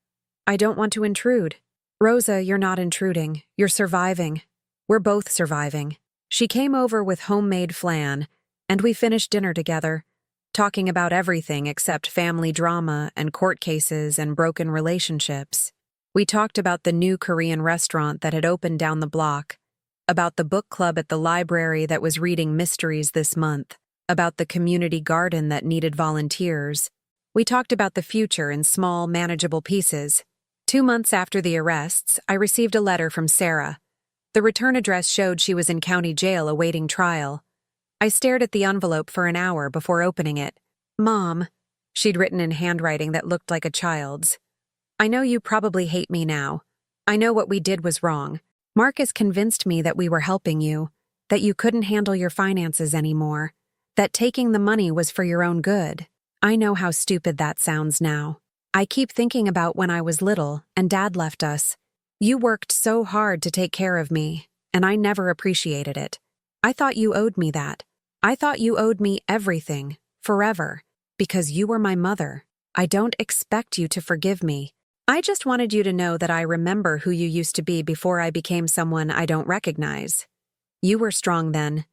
I don't want to intrude. Rosa, you're not intruding. You're surviving. We're both surviving. She came over with homemade flan, and we finished dinner together, talking about everything except family drama and court cases and broken relationships. We talked about the new Korean restaurant that had opened down the block, about the book club at the library that was reading mysteries this month, about the community garden that needed volunteers. We talked about the future in small, manageable pieces. 2 months after the arrests, I received a letter from Sarah. The return address showed she was in county jail awaiting trial. I stared at the envelope for an hour before opening it. Mom, she'd written in handwriting that looked like a child's. I know you probably hate me now. I know what we did was wrong. Marcus convinced me that we were helping you, that you couldn't handle your finances anymore, that taking the money was for your own good. I know how stupid that sounds now. I keep thinking about when I was little and Dad left us. You worked so hard to take care of me, and I never appreciated it. I thought you owed me that. I thought you owed me everything, forever, because you were my mother. I don't expect you to forgive me. I just wanted you to know that I remember who you used to be before I became someone I don't recognize. You were strong then,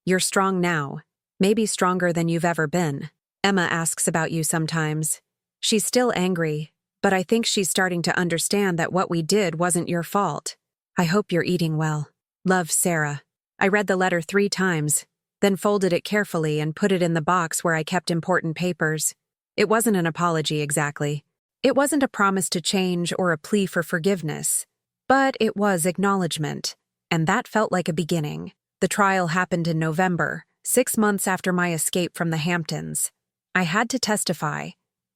You're strong now, maybe stronger than you've ever been. Emma asks about you sometimes. She's still angry, but I think she's starting to understand that what we did wasn't your fault. I hope you're eating well. Love, Sarah. I read the letter 3 times, then folded it carefully and put it in the box where I kept important papers. It wasn't an apology exactly. It wasn't a promise to change or a plea for forgiveness. But it was acknowledgement, and that felt like a beginning. The trial happened in November, 6 months after my escape from the Hamptons. I had to testify,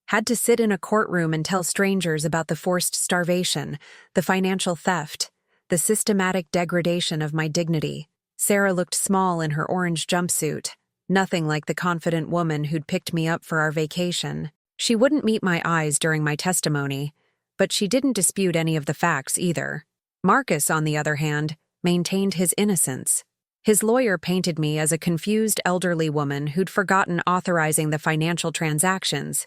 had to sit in a courtroom and tell strangers about the forced starvation, the financial theft, the systematic degradation of my dignity. Sarah looked small in her orange jumpsuit, nothing like the confident woman who'd picked me up for our vacation. She wouldn't meet my eyes during my testimony, but she didn't dispute any of the facts either. Marcus, on the other hand, maintained his innocence. His lawyer painted me as a confused elderly woman who'd forgotten authorizing the financial transactions,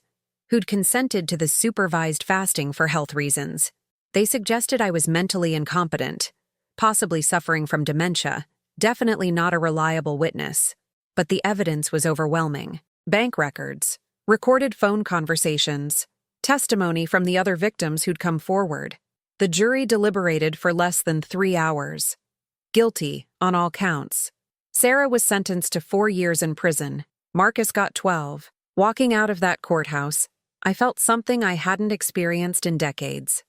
who'd consented to the supervised fasting for health reasons. They suggested I was mentally incompetent, possibly suffering from dementia, definitely not a reliable witness. But the evidence was overwhelming. Bank records, recorded phone conversations, testimony from the other victims who'd come forward. The jury deliberated for less than 3 hours. Guilty on all counts. Sarah was sentenced to 4 years in prison. Marcus got 12. Walking out of that courthouse, I felt something I hadn't experienced in decades.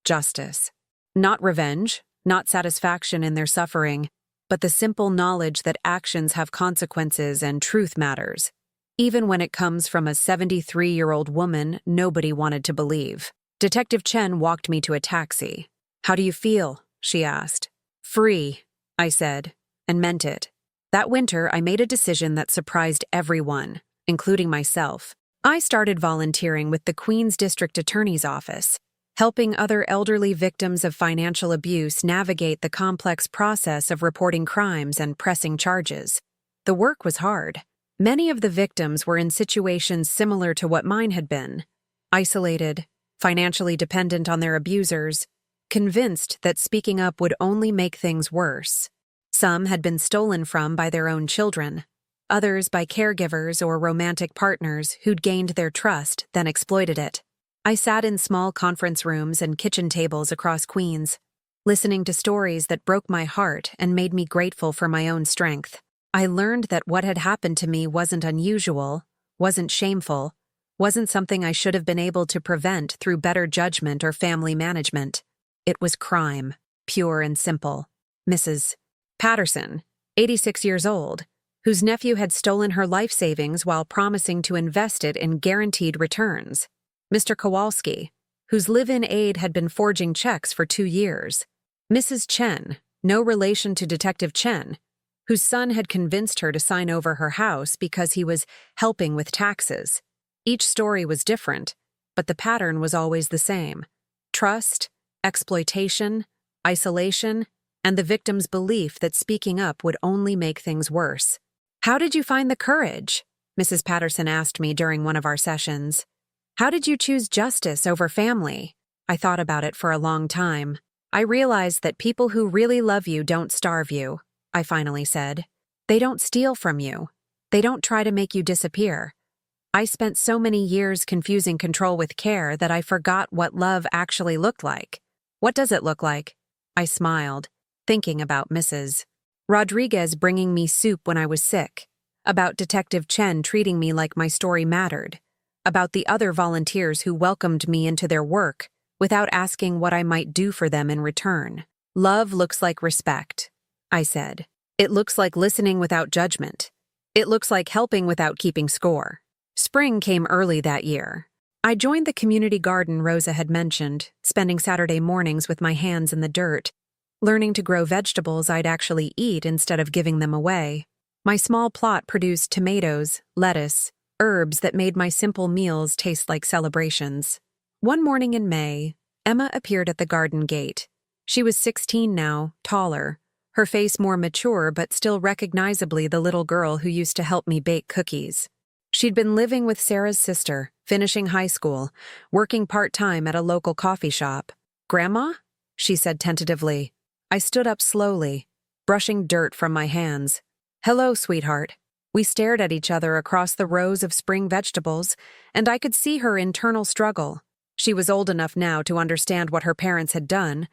Justice. Not revenge, not satisfaction in their suffering, but the simple knowledge that actions have consequences and truth matters. Even when it comes from a 73-year-old woman nobody wanted to believe. Detective Chen walked me to a taxi. "How do you feel?" she asked. "Free," I said, and meant it. That winter, I made a decision that surprised everyone, including myself. I started volunteering with the Queens District Attorney's Office, helping other elderly victims of financial abuse navigate the complex process of reporting crimes and pressing charges. The work was hard. Many of the victims were in situations similar to what mine had been. Isolated, financially dependent on their abusers, convinced that speaking up would only make things worse. Some had been stolen from by their own children, others by caregivers or romantic partners who'd gained their trust, then exploited it. I sat in small conference rooms and kitchen tables across Queens, listening to stories that broke my heart and made me grateful for my own strength. I learned that what had happened to me wasn't unusual, wasn't shameful, wasn't something I should have been able to prevent through better judgment or family management. It was crime, pure and simple. Mrs. Patterson, 86 years old, whose nephew had stolen her life savings while promising to invest it in guaranteed returns. Mr. Kowalski, whose live-in aide had been forging checks for 2 years. Mrs. Chen, no relation to Detective Chen, whose son had convinced her to sign over her house because he was helping with taxes. Each story was different, but the pattern was always the same. Trust, exploitation, isolation, and the victim's belief that speaking up would only make things worse. "How did you find the courage?" Mrs. Patterson asked me during one of our sessions. "How did you choose justice over family?" I thought about it for a long time. "I realized that people who really love you don't starve you," I finally said. "They don't steal from you. They don't try to make you disappear." I spent so many years confusing control with care that I forgot what love actually looked like. "What does it look like?" I smiled, thinking about Mrs. Rodriguez bringing me soup when I was sick, about Detective Chen treating me like my story mattered, about the other volunteers who welcomed me into their work without asking what I might do for them in return. "Love looks like respect," I said. "It looks like listening without judgment. It looks like helping without keeping score." Spring came early that year. I joined the community garden Rosa had mentioned, spending Saturday mornings with my hands in the dirt, learning to grow vegetables I'd actually eat instead of giving them away. My small plot produced tomatoes, lettuce, herbs that made my simple meals taste like celebrations. One morning in May, Emma appeared at the garden gate. She was 16 now, taller, her face more mature but still recognizably the little girl who used to help me bake cookies. She'd been living with Sarah's sister, finishing high school, working part-time at a local coffee shop. "Grandma?" she said tentatively. I stood up slowly, brushing dirt from my hands. Hello, sweetheart. We stared at each other across the rows of spring vegetables, and I could see her internal struggle. She was old enough now to understand what her parents had done,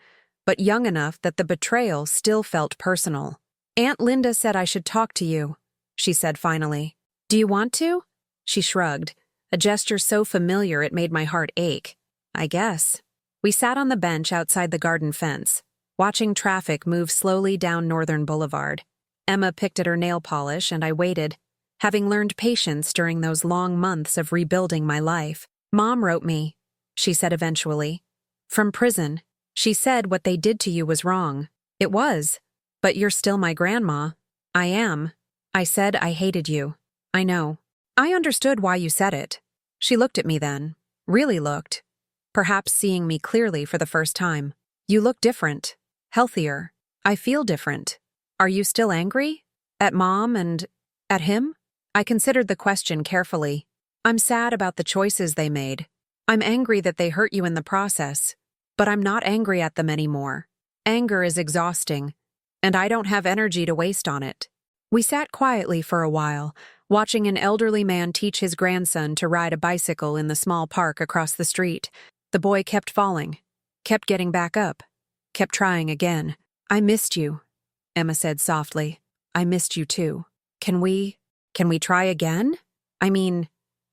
but young enough that the betrayal still felt personal. Aunt Linda said I should talk to you, she said finally. Do you want to? She shrugged, a gesture so familiar it made my heart ache. I guess. We sat on the bench outside the garden fence, watching traffic move slowly down Northern Boulevard. Emma picked at her nail polish and I waited, having learned patience during those long months of rebuilding my life. Mom wrote me, she said eventually. From prison. She said what they did to you was wrong. It was. But you're still my grandma. I am. I said I hated you. I know. I understood why you said it. She looked at me then. Really looked. Perhaps seeing me clearly for the first time. You look different. Healthier. I feel different. Are you still angry? At Mom and at him? I considered the question carefully. I'm sad about the choices they made. I'm angry that they hurt you in the process. But I'm not angry at them anymore. Anger is exhausting, and I don't have energy to waste on it. We sat quietly for a while, watching an elderly man teach his grandson to ride a bicycle in the small park across the street. The boy kept falling, kept getting back up, kept trying again. I missed you, Emma said softly. I missed you too. Can we try again? I mean,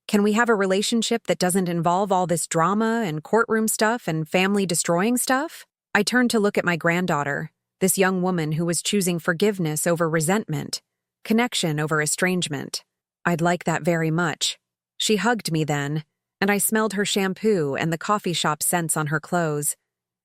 can we have a relationship that doesn't involve all this drama and courtroom stuff and family-destroying stuff? I turned to look at my granddaughter, this young woman who was choosing forgiveness over resentment, connection over estrangement. I'd like that very much. She hugged me then, and I smelled her shampoo and the coffee shop scents on her clothes,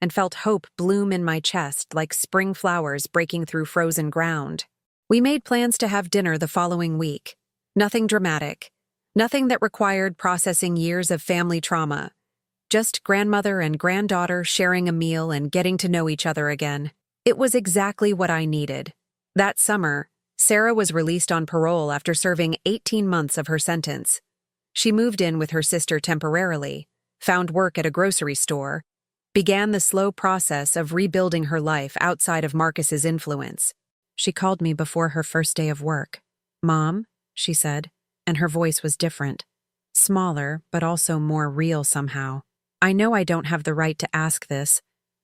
and felt hope bloom in my chest like spring flowers breaking through frozen ground. We made plans to have dinner the following week. Nothing dramatic. Nothing that required processing years of family trauma. Just grandmother and granddaughter sharing a meal and getting to know each other again. It was exactly what I needed. That summer, Sarah was released on parole after serving 18 months of her sentence. She moved in with her sister temporarily, found work at a grocery store, began the slow process of rebuilding her life outside of Marcus's influence. She called me before her first day of work. Mom, she said, and her voice was different. Smaller, but also more real somehow. I know I don't have the right to ask this,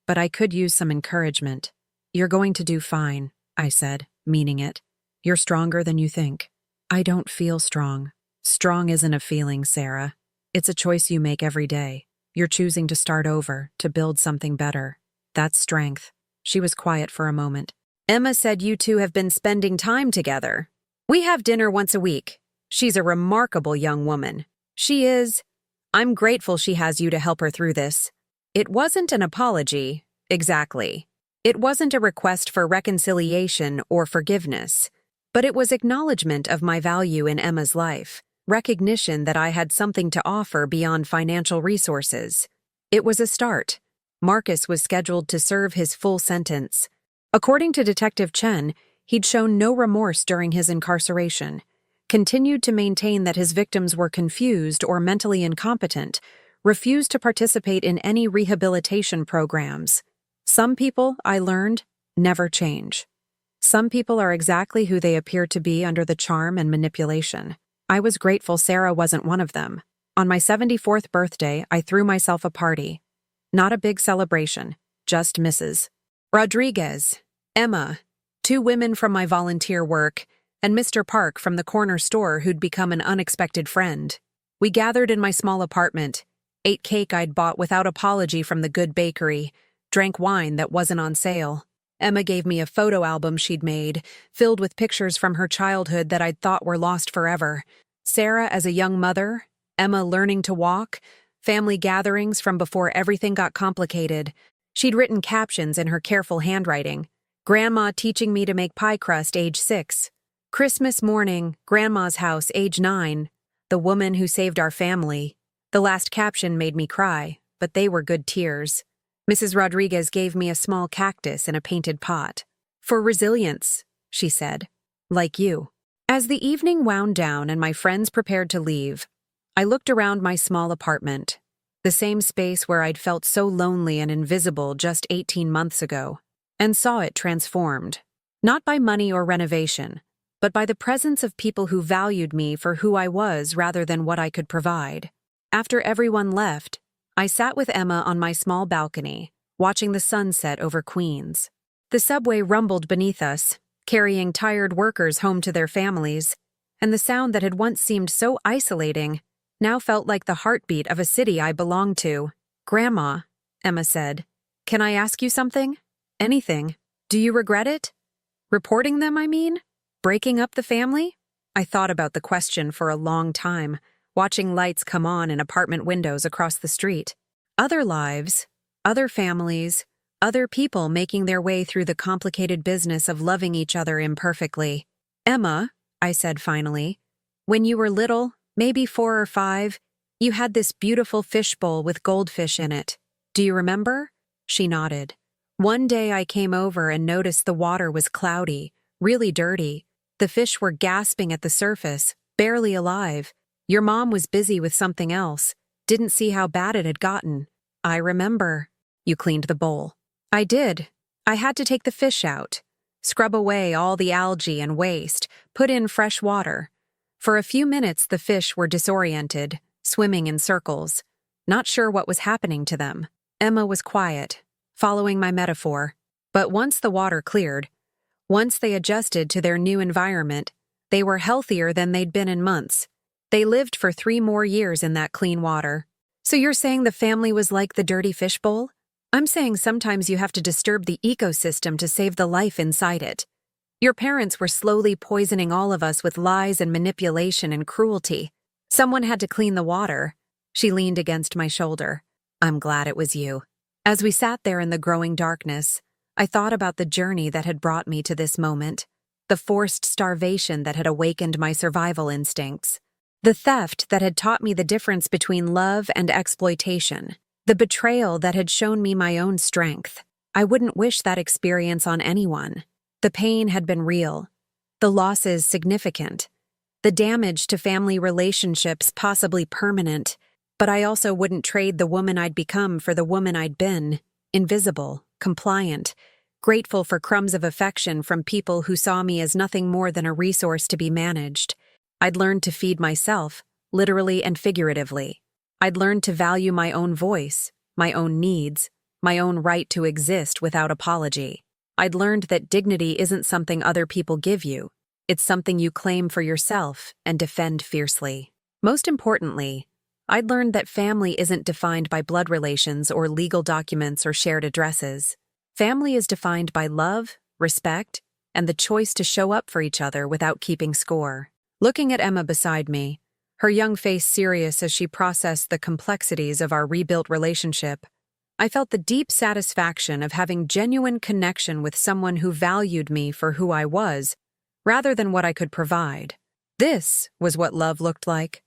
but I could use some encouragement. You're going to do fine, I said, meaning it. You're stronger than you think. I don't feel strong. Strong isn't a feeling, Sarah. It's a choice you make every day. You're choosing to start over, to build something better. That's strength. She was quiet for a moment. Emma said you two have been spending time together. We have dinner once a week. She's a remarkable young woman. She is. I'm grateful she has you to help her through this. It wasn't an apology, exactly. It wasn't a request for reconciliation or forgiveness, but it was acknowledgement of my value in Emma's life, recognition that I had something to offer beyond financial resources. It was a start. Marcus was scheduled to serve his full sentence. According to Detective Chen, he'd shown no remorse during his incarceration, continued to maintain that his victims were confused or mentally incompetent, refused to participate in any rehabilitation programs. Some people, I learned, never change. Some people are exactly who they appear to be under the charm and manipulation. I was grateful Sarah wasn't one of them. On my 74th birthday, I threw myself a party. Not a big celebration, just Mrs. Rodriguez, Emma, 2 women from my volunteer work, and Mr. Park from the corner store who'd become an unexpected friend. We gathered in my small apartment, ate cake I'd bought without apology from the good bakery, drank wine that wasn't on sale. Emma gave me a photo album she'd made, filled with pictures from her childhood that I'd thought were lost forever. Sarah as a young mother, Emma learning to walk, family gatherings from before everything got complicated. She'd written captions in her careful handwriting. Grandma teaching me to make pie crust, age 6. Christmas morning, Grandma's house, age 9. The woman who saved our family. The last caption made me cry, but they were good tears. Mrs. Rodriguez gave me a small cactus in a painted pot. For resilience, she said. Like you. As the evening wound down and my friends prepared to leave, I looked around my small apartment, the same space where I'd felt so lonely and invisible just 18 months ago, and saw it transformed. Not by money or renovation, but by the presence of people who valued me for who I was rather than what I could provide. After everyone left, I sat with Emma on my small balcony, watching the sunset over Queens. The subway rumbled beneath us, carrying tired workers home to their families, and the sound that had once seemed so isolating now felt like the heartbeat of a city I belonged to. "Grandma," Emma said, "can I ask you something? Anything. Do you regret it? Reporting them, I mean? Breaking up the family?" I thought about the question for a long time, watching lights come on in apartment windows across the street. Other lives, other families, other people making their way through the complicated business of loving each other imperfectly. "Emma," I said finally, "when you were little, maybe 4 or 5, you had this beautiful fishbowl with goldfish in it. Do you remember?" She nodded. "One day I came over and noticed the water was cloudy, really dirty. The fish were gasping at the surface, barely alive. Your mom was busy with something else, didn't see how bad it had gotten." "I remember." "You cleaned the bowl." "I did. I had to take the fish out, scrub away all the algae and waste, put in fresh water. For a few minutes the fish were disoriented, swimming in circles, not sure what was happening to them." Emma was quiet, following my metaphor. "But once the water cleared, once they adjusted to their new environment, they were healthier than they'd been in months. They lived for 3 more years in that clean water." "So you're saying the family was like the dirty fishbowl?" "I'm saying sometimes you have to disturb the ecosystem to save the life inside it. Your parents were slowly poisoning all of us with lies and manipulation and cruelty. Someone had to clean the water." She leaned against my shoulder. "I'm glad it was you." As we sat there in the growing darkness, I thought about the journey that had brought me to this moment, the forced starvation that had awakened my survival instincts, the theft that had taught me the difference between love and exploitation, the betrayal that had shown me my own strength. I wouldn't wish that experience on anyone. The pain had been real, the losses significant, the damage to family relationships possibly permanent, but I also wouldn't trade the woman I'd become for the woman I'd been, invisible, compliant, grateful for crumbs of affection from people who saw me as nothing more than a resource to be managed. I'd learned to feed myself, literally and figuratively. I'd learned to value my own voice, my own needs, my own right to exist without apology. I'd learned that dignity isn't something other people give you. It's something you claim for yourself and defend fiercely. Most importantly, I'd learned that family isn't defined by blood relations or legal documents or shared addresses. Family is defined by love, respect, and the choice to show up for each other without keeping score. Looking at Emma beside me, her young face serious as she processed the complexities of our rebuilt relationship, I felt the deep satisfaction of having genuine connection with someone who valued me for who I was, rather than what I could provide. This was what love looked like.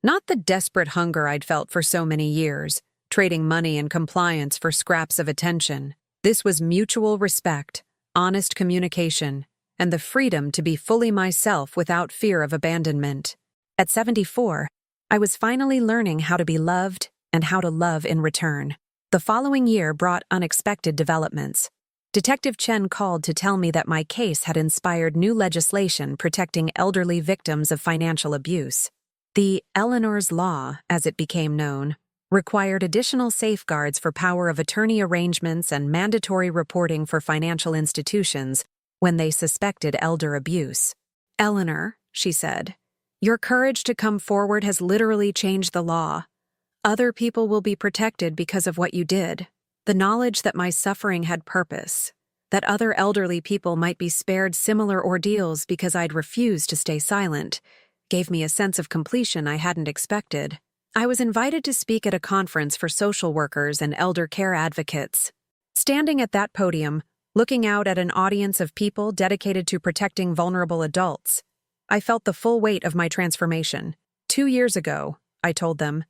Not the desperate hunger I'd felt for so many years, trading money and compliance for scraps of attention. This was mutual respect, honest communication, and the freedom to be fully myself without fear of abandonment. At 74, I was finally learning how to be loved and how to love in return. The following year brought unexpected developments. Detective Chen called to tell me that my case had inspired new legislation protecting elderly victims of financial abuse. The Eleanor's Law, as it became known, required additional safeguards for power of attorney arrangements and mandatory reporting for financial institutions when they suspected elder abuse. "Eleanor," she said, "your courage to come forward has literally changed the law. Other people will be protected because of what you did. The knowledge that my suffering had purpose, that other elderly people might be spared similar ordeals because I'd refused to stay silent, gave me a sense of completion I hadn't expected." I was invited to speak at a conference for social workers and elder care advocates. Standing at that podium, looking out at an audience of people dedicated to protecting vulnerable adults, I felt the full weight of my transformation. 2 years ago, I told them,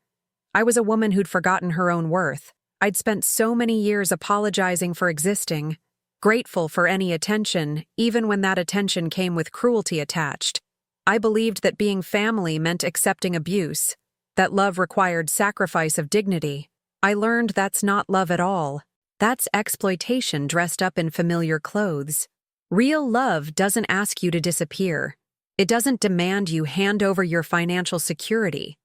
I was a woman who'd forgotten her own worth. I'd spent so many years apologizing for existing, grateful for any attention, even when that attention came with cruelty attached. I believed that being family meant accepting abuse, that love required sacrifice of dignity. I learned that's not love at all. That's exploitation dressed up in familiar clothes. Real love doesn't ask you to disappear. It doesn't demand you hand over your financial security.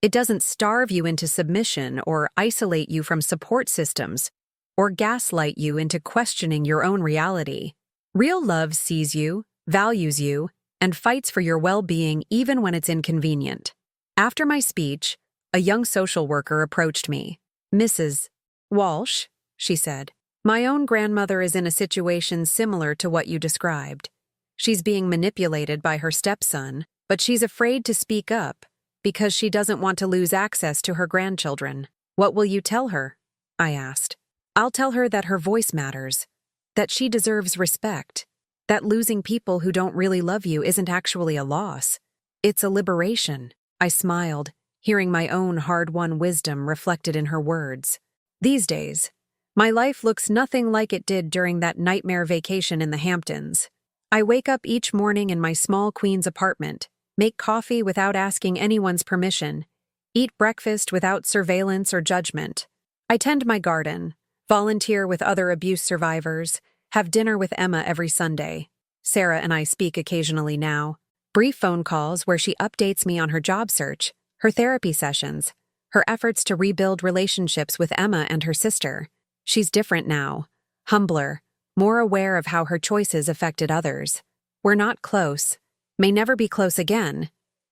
It doesn't starve you into submission or isolate you from support systems or gaslight you into questioning your own reality. Real love sees you, values you, and fights for your well-being even when it's inconvenient. After my speech, a young social worker approached me. "Mrs. Walsh," she said, "my own grandmother is in a situation similar to what you described. She's being manipulated by her stepson, but she's afraid to speak up because she doesn't want to lose access to her grandchildren. What will you tell her?" I asked. "I'll tell her that her voice matters, that she deserves respect, that losing people who don't really love you isn't actually a loss. It's a liberation." I smiled, hearing my own hard-won wisdom reflected in her words. These days, my life looks nothing like it did during that nightmare vacation in the Hamptons. I wake up each morning in my small Queens apartment, make coffee without asking anyone's permission, eat breakfast without surveillance or judgment. I tend my garden, volunteer with other abuse survivors, have dinner with Emma every Sunday. Sarah and I speak occasionally now. Brief phone calls where she updates me on her job search, her therapy sessions, her efforts to rebuild relationships with Emma and her sister. She's different now, humbler, more aware of how her choices affected others. We're not close, may never be close again,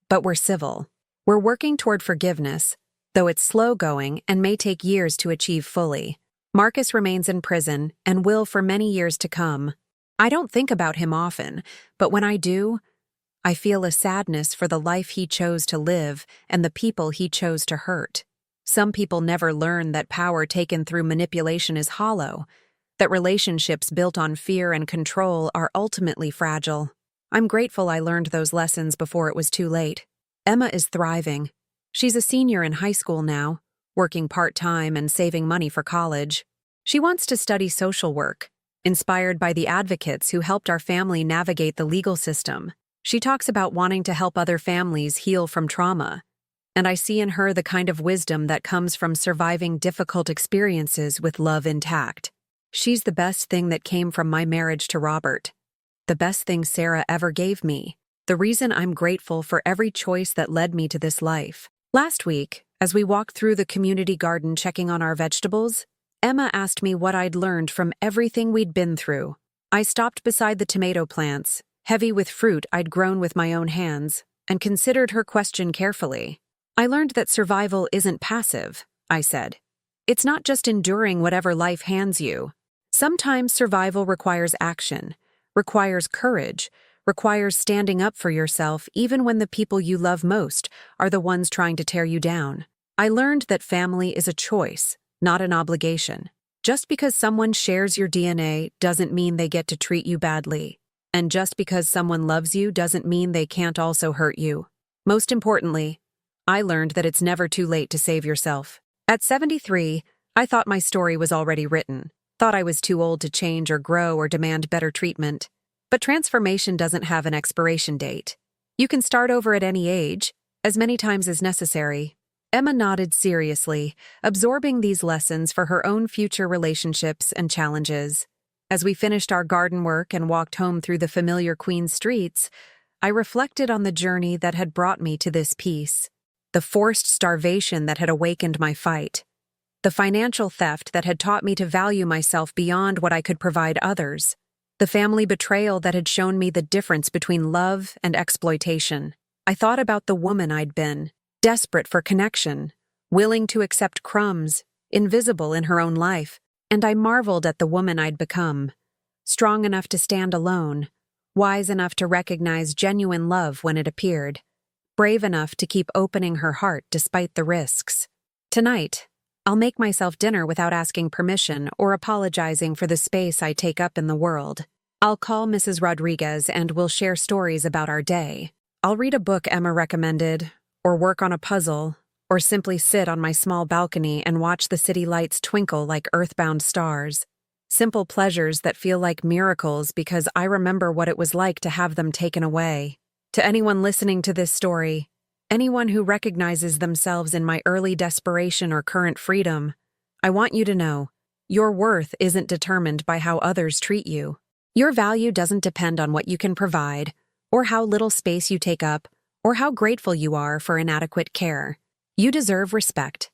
but we're civil. We're working toward forgiveness, though it's slow going and may take years to achieve fully. Marcus remains in prison and will for many years to come. I don't think about him often, but when I do, I feel a sadness for the life he chose to live and the people he chose to hurt. Some people never learn that power taken through manipulation is hollow, that relationships built on fear and control are ultimately fragile. I'm grateful I learned those lessons before it was too late. Emma is thriving. She's a senior in high school now, working part-time and saving money for college. She wants to study social work, inspired by the advocates who helped our family navigate the legal system. She talks about wanting to help other families heal from trauma, and I see in her the kind of wisdom that comes from surviving difficult experiences with love intact. She's the best thing that came from my marriage to Robert, the best thing Sarah ever gave me, the reason I'm grateful for every choice that led me to this life. Last week, as we walked through the community garden checking on our vegetables, Emma asked me what I'd learned from everything we'd been through. I stopped beside the tomato plants, heavy with fruit I'd grown with my own hands, and considered her question carefully. "I learned that survival isn't passive," I said. "It's not just enduring whatever life hands you. Sometimes survival requires action, requires courage, requires standing up for yourself even when the people you love most are the ones trying to tear you down. I learned that family is a choice, not an obligation. Just because someone shares your DNA doesn't mean they get to treat you badly. And just because someone loves you doesn't mean they can't also hurt you. Most importantly, I learned that it's never too late to save yourself. At 73, I thought my story was already written, thought I was too old to change or grow or demand better treatment. But transformation doesn't have an expiration date. You can start over at any age, as many times as necessary. Emma nodded seriously, absorbing these lessons for her own future relationships and challenges. As we finished our garden work and walked home through the familiar Queens streets, I reflected on the journey that had brought me to this peace, the forced starvation that had awakened my fight, the financial theft that had taught me to value myself beyond what I could provide others, the family betrayal that had shown me the difference between love and exploitation. I thought about the woman I'd been, desperate for connection, willing to accept crumbs, invisible in her own life, and I marveled at the woman I'd become, strong enough to stand alone, wise enough to recognize genuine love when it appeared, brave enough to keep opening her heart despite the risks. Tonight, I'll make myself dinner without asking permission or apologizing for the space I take up in the world. I'll call Mrs. Rodriguez and we'll share stories about our day. I'll read a book Emma recommended, or work on a puzzle, or simply sit on my small balcony and watch the city lights twinkle like earthbound stars. Simple pleasures that feel like miracles because I remember what it was like to have them taken away. To anyone listening to this story, anyone who recognizes themselves in my early desperation or current freedom, I want you to know, your worth isn't determined by how others treat you. Your value doesn't depend on what you can provide or how little space you take up, or how grateful you are for inadequate care. You deserve respect.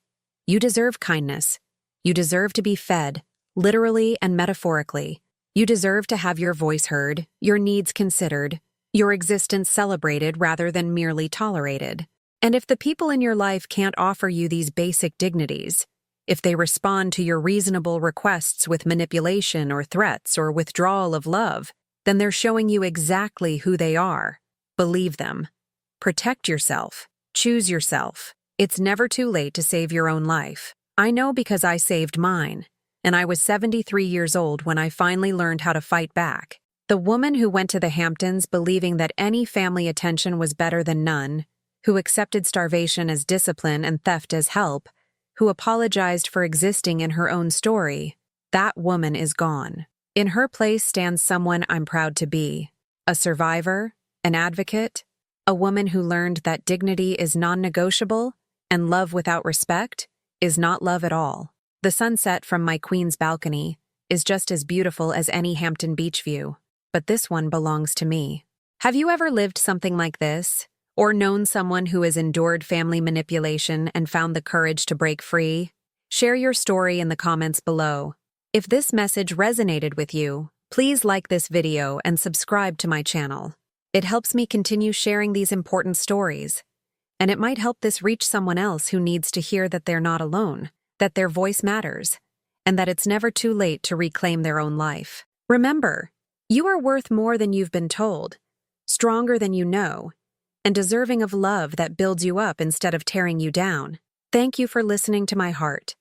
You deserve kindness. You deserve to be fed, literally and metaphorically. You deserve to have your voice heard, your needs considered, your existence celebrated rather than merely tolerated. And if the people in your life can't offer you these basic dignities, if they respond to your reasonable requests with manipulation or threats or withdrawal of love, then they're showing you exactly who they are. Believe them. Protect yourself. Choose yourself. It's never too late to save your own life. I know because I saved mine, and I was 73 years old when I finally learned how to fight back. The woman who went to the Hamptons believing that any family attention was better than none, who accepted starvation as discipline and theft as help, who apologized for existing in her own story, that woman is gone. In her place stands someone I'm proud to be, a survivor, an advocate, a woman who learned that dignity is non-negotiable and love without respect is not love at all. The sunset from my queen's balcony is just as beautiful as any Hampton Beach view, but this one belongs to me. Have you ever lived something like this? Or known someone who has endured family manipulation and found the courage to break free? Share your story in the comments below. If this message resonated with you, please like this video and subscribe to my channel. It helps me continue sharing these important stories, and it might help this reach someone else who needs to hear that they're not alone, that their voice matters, and that it's never too late to reclaim their own life. Remember, you are worth more than you've been told, stronger than you know, and deserving of love that builds you up instead of tearing you down. Thank you for listening to my heart.